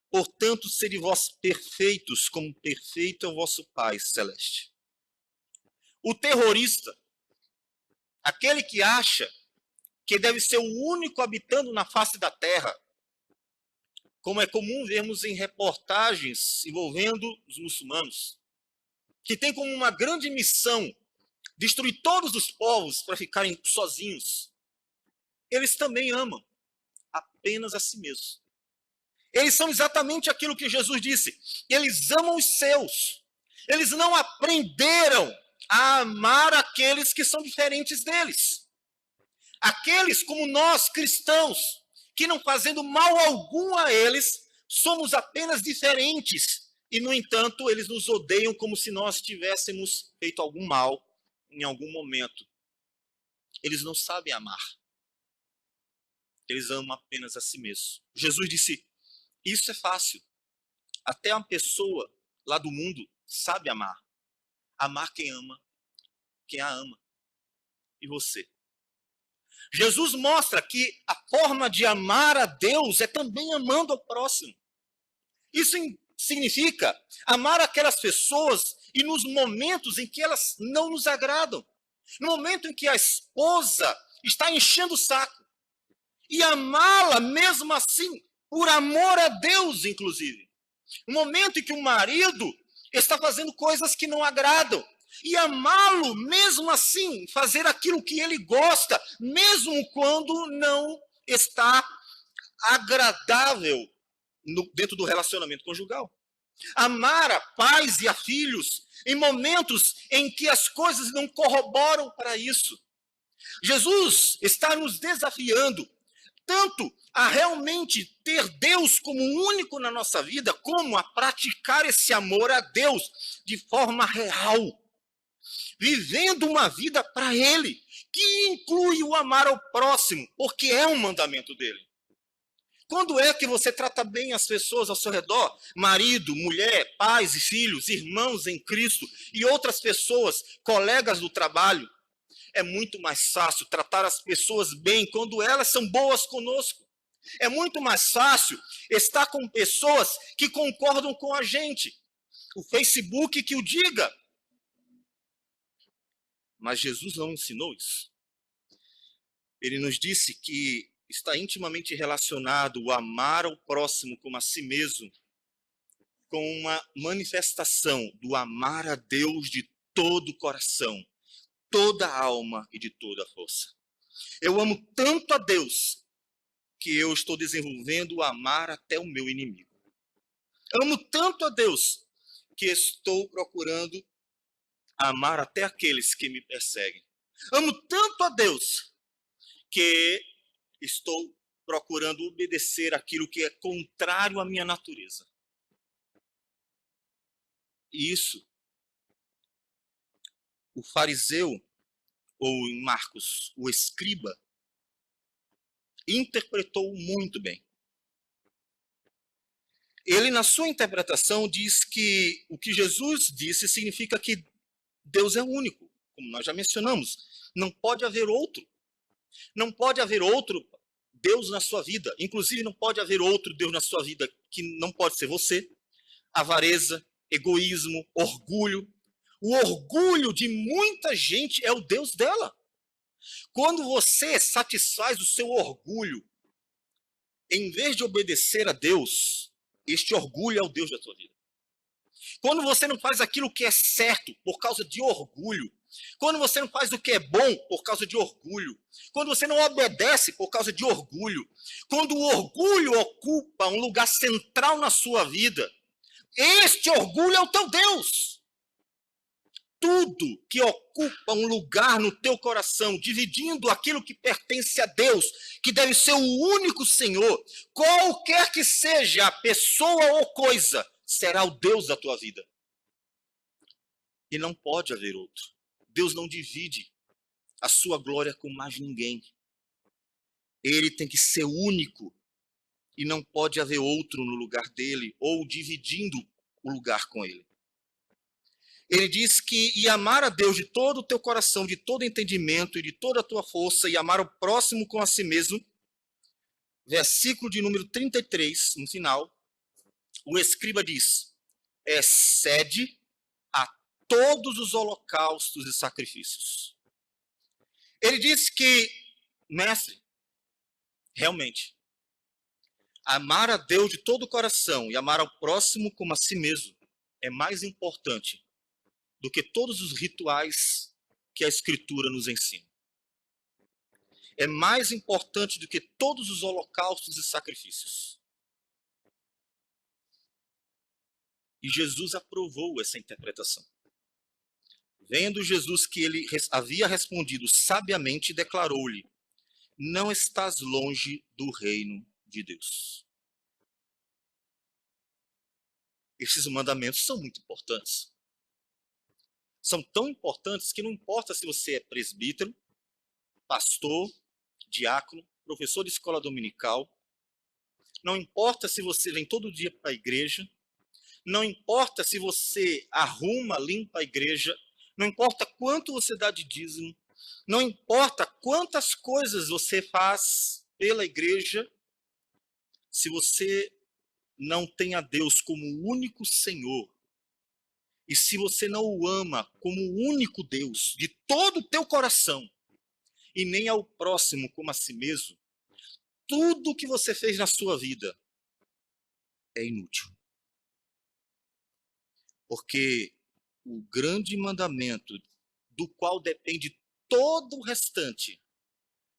Portanto, sede vós perfeitos, como perfeito é o vosso Pai celeste. O terrorista, aquele que acha que deve ser o único habitando na face da terra, como é comum vermos em reportagens envolvendo os muçulmanos, que tem como uma grande missão destruir todos os povos para ficarem sozinhos, eles também amam apenas a si mesmos. Eles são exatamente aquilo que Jesus disse. Eles amam os seus. Eles não aprenderam a amar aqueles que são diferentes deles. Aqueles como nós, cristãos, que não fazendo mal algum a eles, somos apenas diferentes. E, no entanto, eles nos odeiam como se nós tivéssemos feito algum mal em algum momento. Eles não sabem amar. Eles amam apenas a si mesmos. Jesus disse, isso é fácil. Até uma pessoa lá do mundo sabe amar. Amar quem ama, quem a ama. E você? Jesus mostra que a forma de amar a Deus é também amando ao próximo. Isso significa amar aquelas pessoas e nos momentos em que elas não nos agradam. No momento em que a esposa está enchendo o saco. E amá-la mesmo assim, por amor a Deus, inclusive. No momento em que o marido está fazendo coisas que não agradam. E amá-lo mesmo assim, fazer aquilo que ele gosta, mesmo quando não está agradável dentro do relacionamento conjugal. Amar a pais e a filhos em momentos em que as coisas não corroboram para isso. Jesus está nos desafiando tanto a realmente ter Deus como único na nossa vida, como a praticar esse amor a Deus de forma real, vivendo uma vida para Ele, que inclui o amar ao próximo, porque é um mandamento dele. Quando é que você trata bem as pessoas ao seu redor? Marido, mulher, pais e filhos, irmãos em Cristo e outras pessoas, colegas do trabalho. É muito mais fácil tratar as pessoas bem quando elas são boas conosco. É muito mais fácil estar com pessoas que concordam com a gente. O Facebook que o diga. Mas Jesus não ensinou isso. Ele nos disse que está intimamente relacionado o amar ao próximo como a si mesmo com uma manifestação do amar a Deus de todo o coração, toda a alma e de toda a força. Eu amo tanto a Deus que eu estou desenvolvendo o amar até o meu inimigo. Amo tanto a Deus que estou procurando amar até aqueles que me perseguem. Amo tanto a Deus que estou procurando obedecer aquilo que é contrário à minha natureza. E isso, o fariseu, ou em Marcos, o escriba, interpretou muito bem. Ele, na sua interpretação, diz que o que Jesus disse significa que Deus é único, como nós já mencionamos. Não pode haver outro. Não pode haver outro Deus na sua vida. Inclusive, não pode haver outro Deus na sua vida que não pode ser você. Avareza, egoísmo, orgulho. O orgulho de muita gente é o Deus dela. Quando você satisfaz o seu orgulho, em vez de obedecer a Deus, este orgulho é o Deus da tua vida. Quando você não faz aquilo que é certo por causa de orgulho, quando você não faz o que é bom por causa de orgulho, quando você não obedece por causa de orgulho, quando o orgulho ocupa um lugar central na sua vida, este orgulho é o teu Deus. Tudo que ocupa um lugar no teu coração, dividindo aquilo que pertence a Deus, que deve ser o único Senhor, qualquer que seja a pessoa ou coisa, será o Deus da tua vida. E não pode haver outro. Deus não divide a sua glória com mais ninguém. Ele tem que ser único e não pode haver outro no lugar dele ou dividindo o lugar com ele. Ele diz que amar a Deus de todo o teu coração, de todo entendimento e de toda a tua força e amar o próximo com a si mesmo. Versículo de número 33, no final, o escriba diz: excede a todos os holocaustos e sacrifícios. Ele diz que, mestre, realmente, amar a Deus de todo o coração e amar ao próximo como a si mesmo é mais importante do que todos os rituais que a Escritura nos ensina. É mais importante do que todos os holocaustos e sacrifícios. E Jesus aprovou essa interpretação. Vendo Jesus que ele havia respondido sabiamente, declarou-lhe: não estás longe do reino de Deus. Esses mandamentos são muito importantes. São tão importantes que não importa se você é presbítero, pastor, diácono, professor de escola dominical, não importa se você vem todo dia para a igreja, não importa se você arruma, limpa a igreja, não importa quanto você dá de dízimo, Não importa quantas coisas você faz pela igreja, se você não tem a Deus como o único Senhor, e se você não o ama como o único Deus de todo o teu coração, e nem ao próximo como a si mesmo, tudo que você fez na sua vida é inútil. Porque o grande mandamento do qual depende todo o restante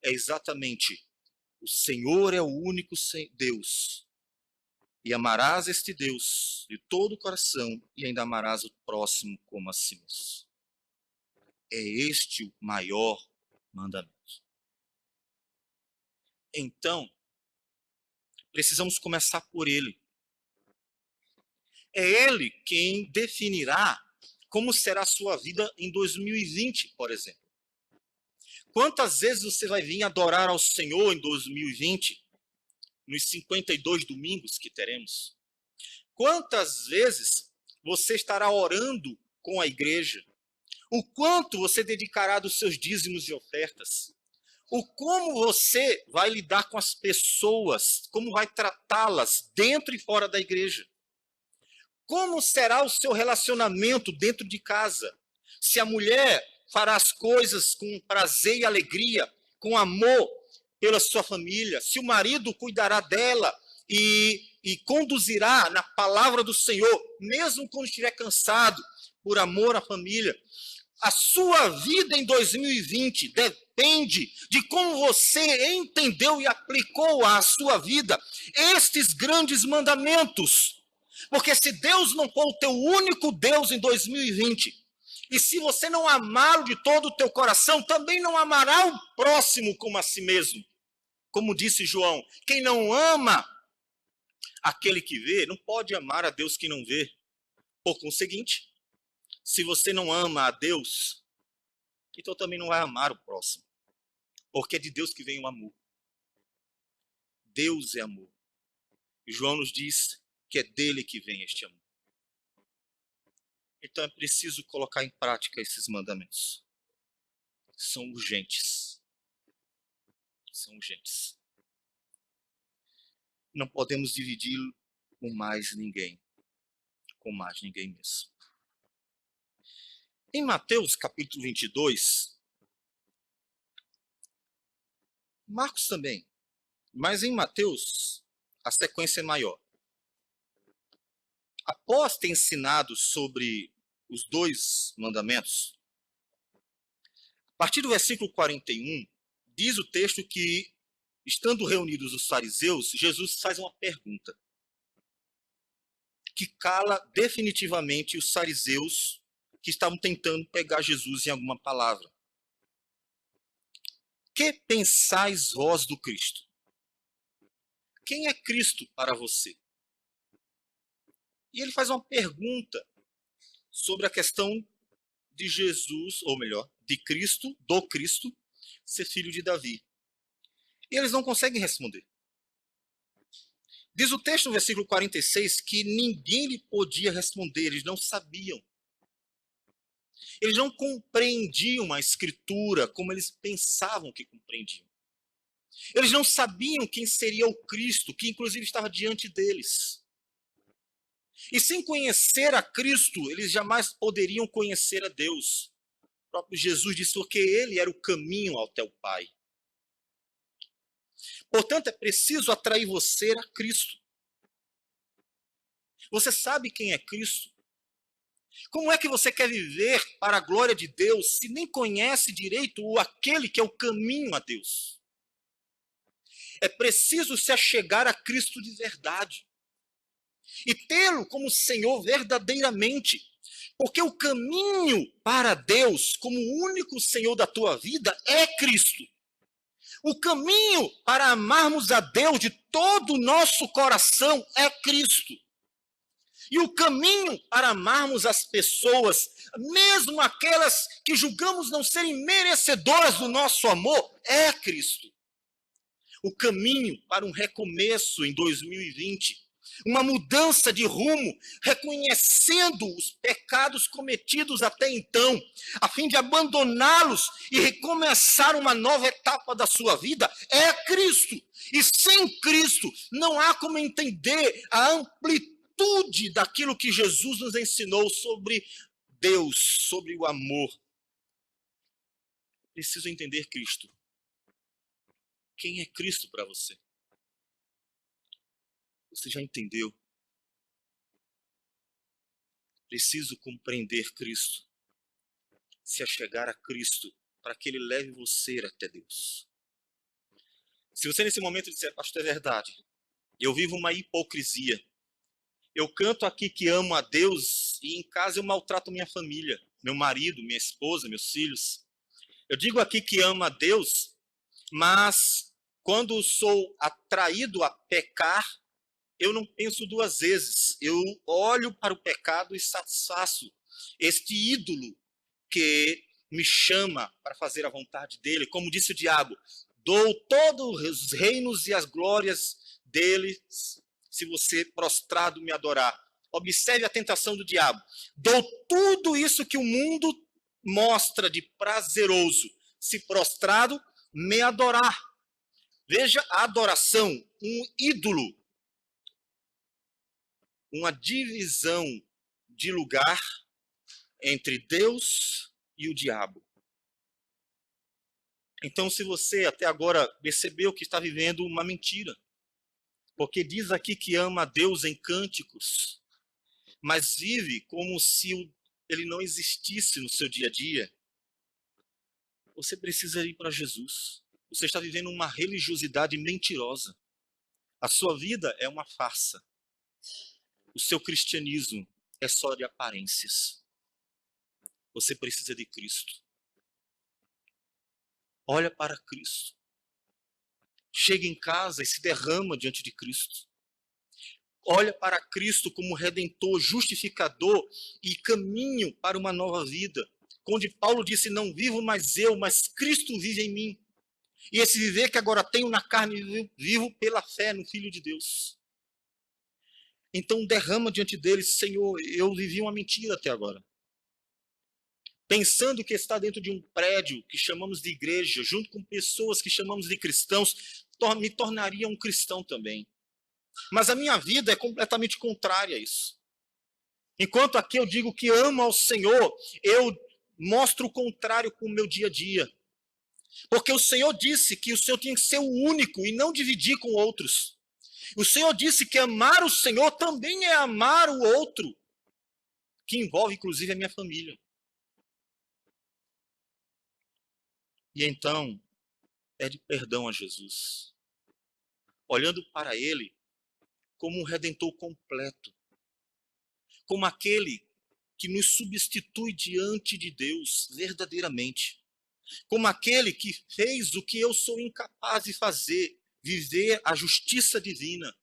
é exatamente: o Senhor é o único Deus, e amarás este Deus de todo o coração, e ainda amarás o próximo como a si mesmo. É este o maior mandamento. Então, precisamos começar por ele. É ele quem definirá como será a sua vida em 2020, por exemplo. Quantas vezes você vai vir adorar ao Senhor em 2020, nos 52 domingos que teremos? Quantas vezes você estará orando com a igreja? O quanto você dedicará dos seus dízimos e ofertas? O como você vai lidar com as pessoas, como vai tratá-las dentro e fora da igreja? Como será o seu relacionamento dentro de casa? Se a mulher fará as coisas com prazer e alegria, com amor pela sua família, se o marido cuidará dela e conduzirá na palavra do Senhor, mesmo quando estiver cansado, por amor à família. A sua vida em 2020 depende de como você entendeu e aplicou à sua vida estes grandes mandamentos. Porque se Deus não for o teu único Deus em 2020, e se você não amá-lo de todo o teu coração, também não amará o próximo como a si mesmo. Como disse João, quem não ama aquele que vê, não pode amar a Deus que não vê. Por conseguinte, se você não ama a Deus, então também não vai amar o próximo. Porque é de Deus que vem o amor. Deus é amor. E João nos diz que é dele que vem este amor. Então é preciso colocar em prática esses mandamentos. São urgentes. São urgentes. Não podemos dividir com mais ninguém. Com mais ninguém mesmo. Em Mateus capítulo 22, Marcos também, mas em Mateus a sequência é maior. Após ter ensinado sobre os dois mandamentos, a partir do versículo 41, diz o texto que, estando reunidos os fariseus, Jesus faz uma pergunta que cala definitivamente os fariseus que estavam tentando pegar Jesus em alguma palavra. Que pensais vós do Cristo? Quem é Cristo para você? E ele faz uma pergunta sobre a questão de Jesus, ou melhor, de Cristo, do Cristo, ser filho de Davi. E eles não conseguem responder. Diz o texto no versículo 46 que ninguém lhe podia responder, eles não sabiam. Eles não compreendiam a Escritura como eles pensavam que compreendiam. Eles não sabiam quem seria o Cristo, que inclusive estava diante deles. E sem conhecer a Cristo, eles jamais poderiam conhecer a Deus. O próprio Jesus disse que ele era o caminho até o Pai. Portanto, é preciso atrair você a Cristo. Você sabe quem é Cristo? Como é que você quer viver para a glória de Deus se nem conhece direito aquele que é o caminho a Deus? É preciso se achegar a Cristo de verdade e tê-lo como Senhor verdadeiramente, porque o caminho para Deus como o único Senhor da tua vida é Cristo. O caminho para amarmos a Deus de todo o nosso coração é Cristo. E o caminho para amarmos as pessoas, mesmo aquelas que julgamos não serem merecedoras do nosso amor, é Cristo. O caminho para um recomeço em 2020 uma mudança de rumo, reconhecendo os pecados cometidos até então, a fim de abandoná-los e recomeçar uma nova etapa da sua vida, é Cristo. E sem Cristo, não há como entender a amplitude daquilo que Jesus nos ensinou sobre Deus, sobre o amor. Preciso entender Cristo. Quem é Cristo para você? Você já entendeu? Preciso compreender Cristo, se achegar a Cristo, para que Ele leve você até Deus. Se você nesse momento disser, pastor, é verdade, eu vivo uma hipocrisia. Eu canto aqui que amo a Deus e em casa eu maltrato minha família, meu marido, minha esposa, meus filhos. Eu digo aqui que amo a Deus, mas quando sou atraído a pecar, eu não penso duas vezes. Eu olho para o pecado e satisfaço este ídolo que me chama para fazer a vontade dele. Como disse o diabo, dou todos os reinos e as glórias dele se você prostrado me adorar. Observe a tentação do diabo. Dou tudo isso que o mundo mostra de prazeroso, se prostrado me adorar. Veja a adoração, um ídolo, uma divisão de lugar entre Deus e o diabo. Então, se você até agora percebeu que está vivendo uma mentira, porque diz aqui que ama a Deus em cânticos, mas vive como se ele não existisse no seu dia a dia, você precisa ir para Jesus. Você está vivendo uma religiosidade mentirosa. A sua vida é uma farsa. O seu cristianismo é só de aparências. Você precisa de Cristo. Olha para Cristo. Chega em casa e se derrama diante de Cristo. Olha para Cristo como Redentor, justificador e caminho para uma nova vida. Onde Paulo disse, não vivo mais eu, mas Cristo vive em mim. E esse viver que agora tenho na carne, vivo pela fé no Filho de Deus. Então derrama diante dele, Senhor, eu vivi uma mentira até agora. Pensando que está dentro de um prédio que chamamos de igreja, junto com pessoas que chamamos de cristãos, me tornaria um cristão também. Mas a minha vida é completamente contrária a isso. Enquanto aqui eu digo que amo ao Senhor, eu mostro o contrário com o meu dia a dia. Porque o Senhor disse que o Senhor tinha que ser o único e não dividir com outros. O Senhor disse que amar o Senhor também é amar o outro, que envolve inclusive a minha família. E então, pede perdão a Jesus, olhando para Ele como um Redentor completo, como aquele que nos substitui diante de Deus verdadeiramente, como aquele que fez o que eu sou incapaz de fazer, viver a justiça divina,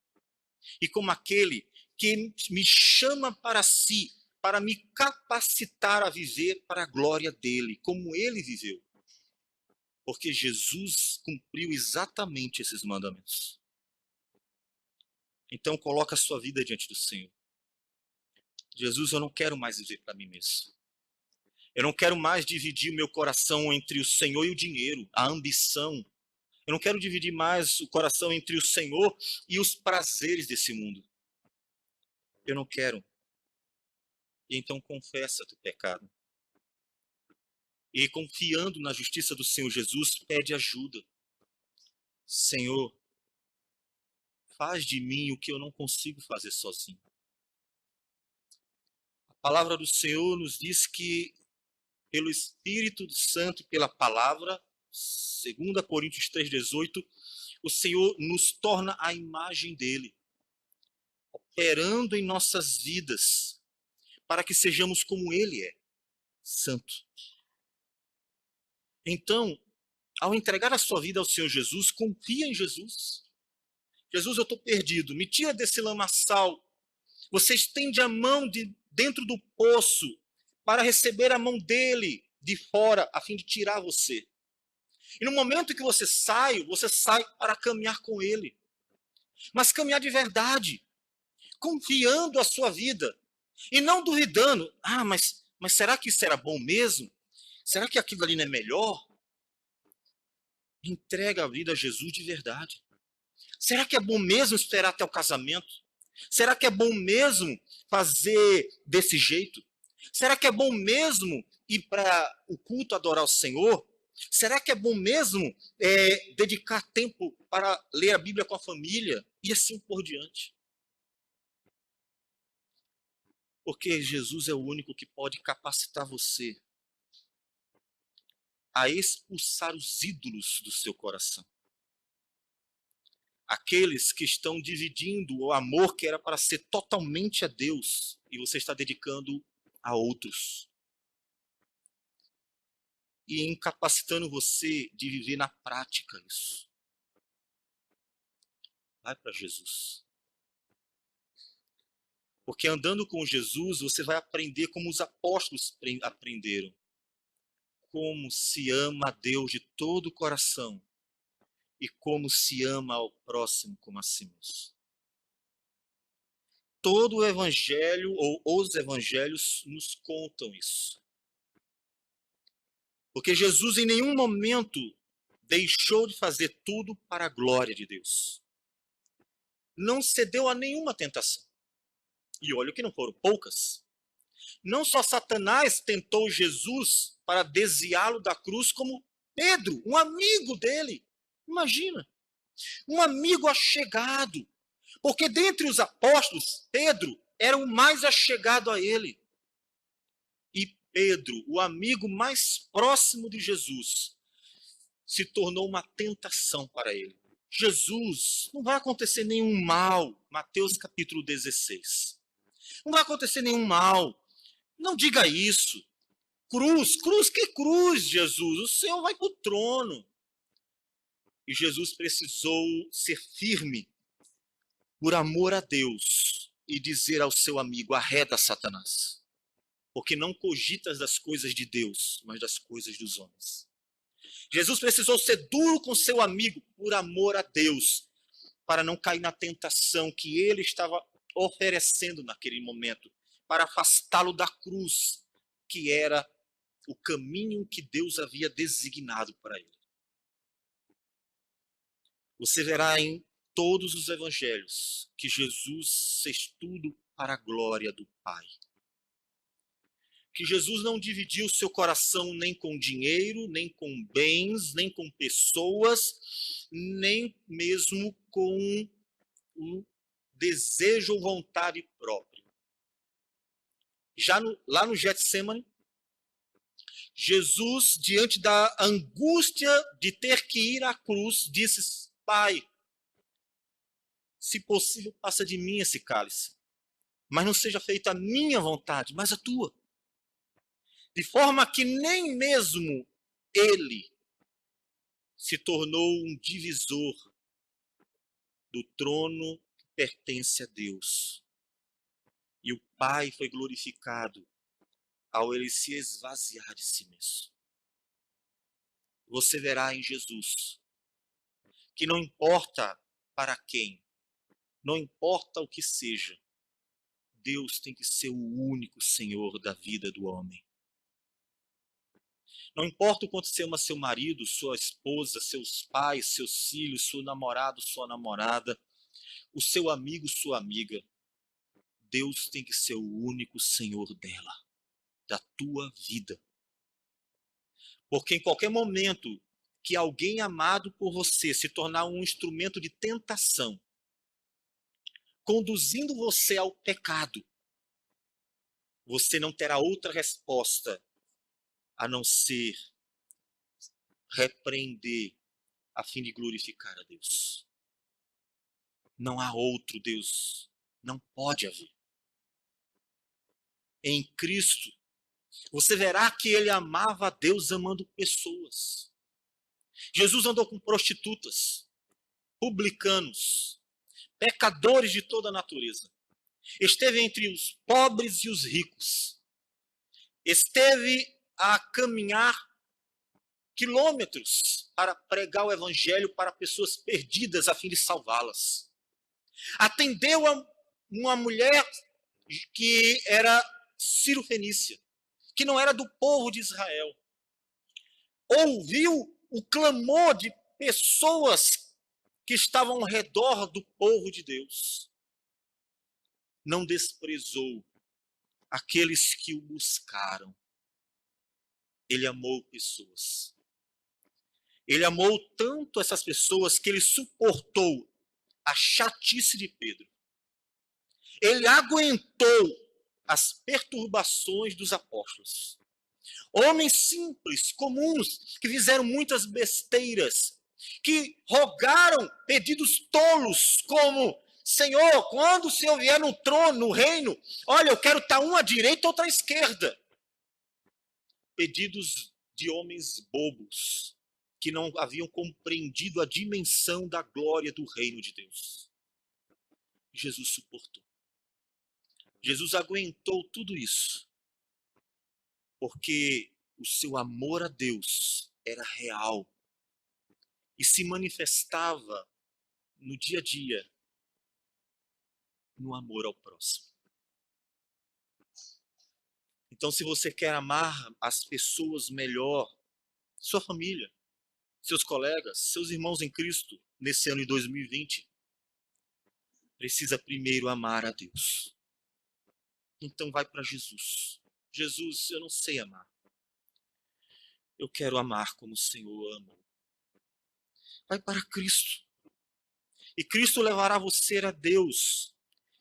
e como aquele que me chama para si, para me capacitar a viver para a glória dele, como ele viveu. Porque Jesus cumpriu exatamente esses mandamentos. Então coloca a sua vida diante do Senhor. Jesus, eu não quero mais viver para mim mesmo. Eu não quero mais dividir o meu coração entre o Senhor e o dinheiro, a ambição. Eu não quero dividir mais o coração entre o Senhor e os prazeres desse mundo. Eu não quero. E então confessa teu pecado. E confiando na justiça do Senhor Jesus, pede ajuda. Senhor, faz de mim o que eu não consigo fazer sozinho. A palavra do Senhor nos diz que pelo Espírito Santo e pela palavra, 2 Coríntios 3,18, o Senhor nos torna a imagem dele, operando em nossas vidas, para que sejamos como ele é, santo. Então, ao entregar a sua vida ao Senhor Jesus, confia em Jesus. Jesus, eu estou perdido, me tira desse lamaçal. Você estende a mão de dentro do poço para receber a mão dele de fora, a fim de tirar você. E no momento que você sai para caminhar com ele. Mas caminhar de verdade. confiando a sua vida e não duvidando. Mas será que isso era bom mesmo? Será que aquilo ali não é melhor? Entrega a vida a Jesus de verdade. Será que é bom mesmo esperar até o casamento? Será que é bom mesmo fazer desse jeito? Será que é bom mesmo ir para o culto adorar o Senhor? Será que é bom mesmo dedicar tempo para ler a Bíblia com a família? E assim por diante. Porque Jesus é o único que pode capacitar você a expulsar os ídolos do seu coração. Aqueles que estão dividindo o amor que era para ser totalmente a Deus e você está dedicando a outros. E incapacitando você de viver na prática isso. Vai para Jesus. Porque andando com Jesus, você vai aprender como os apóstolos aprenderam. Como se ama a Deus de todo o coração e como se ama ao próximo como a si mesmo. Todo o evangelho, ou os evangelhos, nos contam isso. Porque Jesus em nenhum momento deixou de fazer tudo para a glória de Deus. Não cedeu a nenhuma tentação. E olha que não foram poucas. Não só Satanás tentou Jesus para desviá-lo da cruz, como Pedro, um amigo dele. Imagina, um amigo achegado. Porque dentre os apóstolos, Pedro era o mais achegado a ele. E Pedro, o amigo mais próximo de Jesus, se tornou uma tentação para ele. Jesus, não vai acontecer nenhum mal. Mateus capítulo 16. Não vai acontecer nenhum mal. Não diga isso. Cruz, que cruz, Jesus? O Senhor vai para o trono. E Jesus precisou ser firme por amor a Deus e dizer ao seu amigo: arreda Satanás, porque não cogitas das coisas de Deus, mas das coisas dos homens. Jesus precisou ser duro com seu amigo por amor a Deus, para não cair na tentação que ele estava oferecendo naquele momento, para afastá-lo da cruz, que era o caminho que Deus havia designado para ele. Você verá em todos os evangelhos que Jesus fez tudo para a glória do Pai. Que Jesus não dividiu seu coração nem com dinheiro, nem com bens, nem com pessoas, nem mesmo com o desejo ou vontade própria. Lá no Getsemane, Jesus, diante da angústia de ter que ir à cruz, disse: Pai, se possível, passa de mim esse cálice, mas não seja feita a minha vontade, mas a tua. De forma que nem mesmo ele se tornou um divisor do trono que pertence a Deus. E o Pai foi glorificado ao ele se esvaziar de si mesmo. Você verá em Jesus que não importa para quem, não importa o que seja, Deus tem que ser o único Senhor da vida do homem. Não importa o quanto você ama seu marido, sua esposa, seus pais, seus filhos, seu namorado, sua namorada, o seu amigo, sua amiga. Deus tem que ser o único Senhor dela, da tua vida. Porque em qualquer momento que alguém amado por você se tornar um instrumento de tentação, conduzindo você ao pecado, você não terá outra resposta a não ser repreender a fim de glorificar a Deus. Não há outro Deus, não pode haver. Em Cristo, você verá que ele amava a Deus amando pessoas. Jesus andou com prostitutas, publicanos, pecadores de toda a natureza. Esteve entre os pobres e os ricos. Esteve a caminhar quilômetros para pregar o evangelho para pessoas perdidas a fim de salvá-las. Atendeu a uma mulher que era sírio-fenícia, que não era do povo de Israel, ouviu o clamor de pessoas que estavam ao redor do povo de Deus. Não desprezou aqueles que o buscaram. Ele amou pessoas. Ele amou tanto essas pessoas que ele suportou a chatice de Pedro. Ele aguentou as perturbações dos apóstolos. Homens simples, comuns, que fizeram muitas besteiras, que rogaram pedidos tolos, como: Senhor, quando o Senhor vier no trono, no reino, olha, eu quero estar um à direita e outro à esquerda. Pedidos de homens bobos, que não haviam compreendido a dimensão da glória do reino de Deus. Jesus suportou. Jesus aguentou tudo isso, porque o seu amor a Deus era real e se manifestava no dia a dia, no amor ao próximo. Então, se você quer amar as pessoas melhor, sua família, seus colegas, seus irmãos em Cristo, nesse ano de 2020, precisa primeiro amar a Deus. Então vai para Jesus. Jesus, eu não sei amar. Eu quero amar como o Senhor ama. Vai para Cristo. E Cristo levará você a Deus.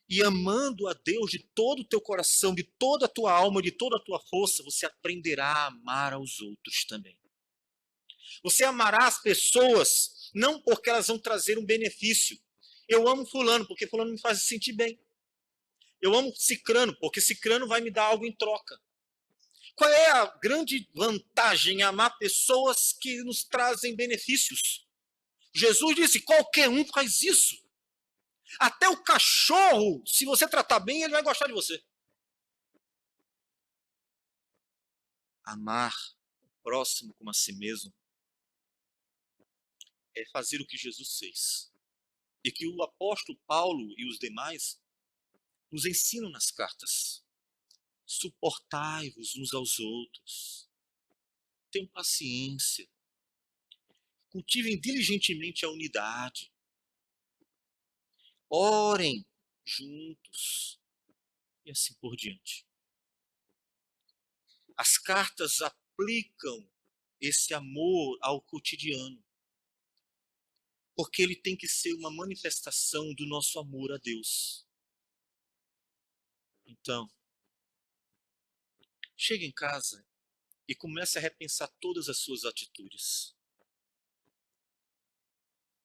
E amando a Deus de todo o teu coração, de toda a tua alma, de toda a tua força, você aprenderá a amar aos outros também. Você amará as pessoas não porque elas vão trazer um benefício. Eu amo fulano porque fulano me faz sentir bem. Eu amo cicrano porque cicrano vai me dar algo em troca. Qual é a grande vantagem em amar pessoas que nos trazem benefícios? Jesus disse: qualquer um faz isso. Até o cachorro, se você tratar bem, ele vai gostar de você. Amar o próximo como a si mesmo é fazer o que Jesus fez. E que o apóstolo Paulo e os demais nos ensinam nas cartas. Suportai-vos uns aos outros. Tenham paciência. Cultivem diligentemente a unidade. Orem juntos. E assim por diante. As cartas aplicam esse amor ao cotidiano. Porque ele tem que ser uma manifestação do nosso amor a Deus. Então, chegue em casa e comece a repensar todas as suas atitudes.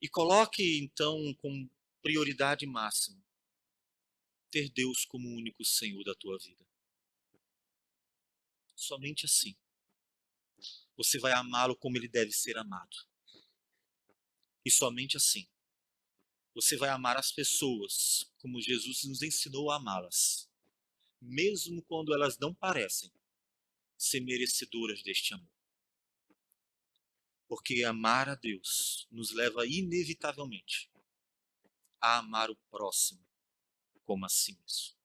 E coloque, então, como prioridade máxima ter Deus como o único Senhor da tua vida. Somente assim você vai amá-lo como ele deve ser amado. E somente assim você vai amar as pessoas como Jesus nos ensinou a amá-las, mesmo quando elas não parecem ser merecedoras deste amor. Porque amar a Deus nos leva inevitavelmente a amar o próximo como a si mesmo.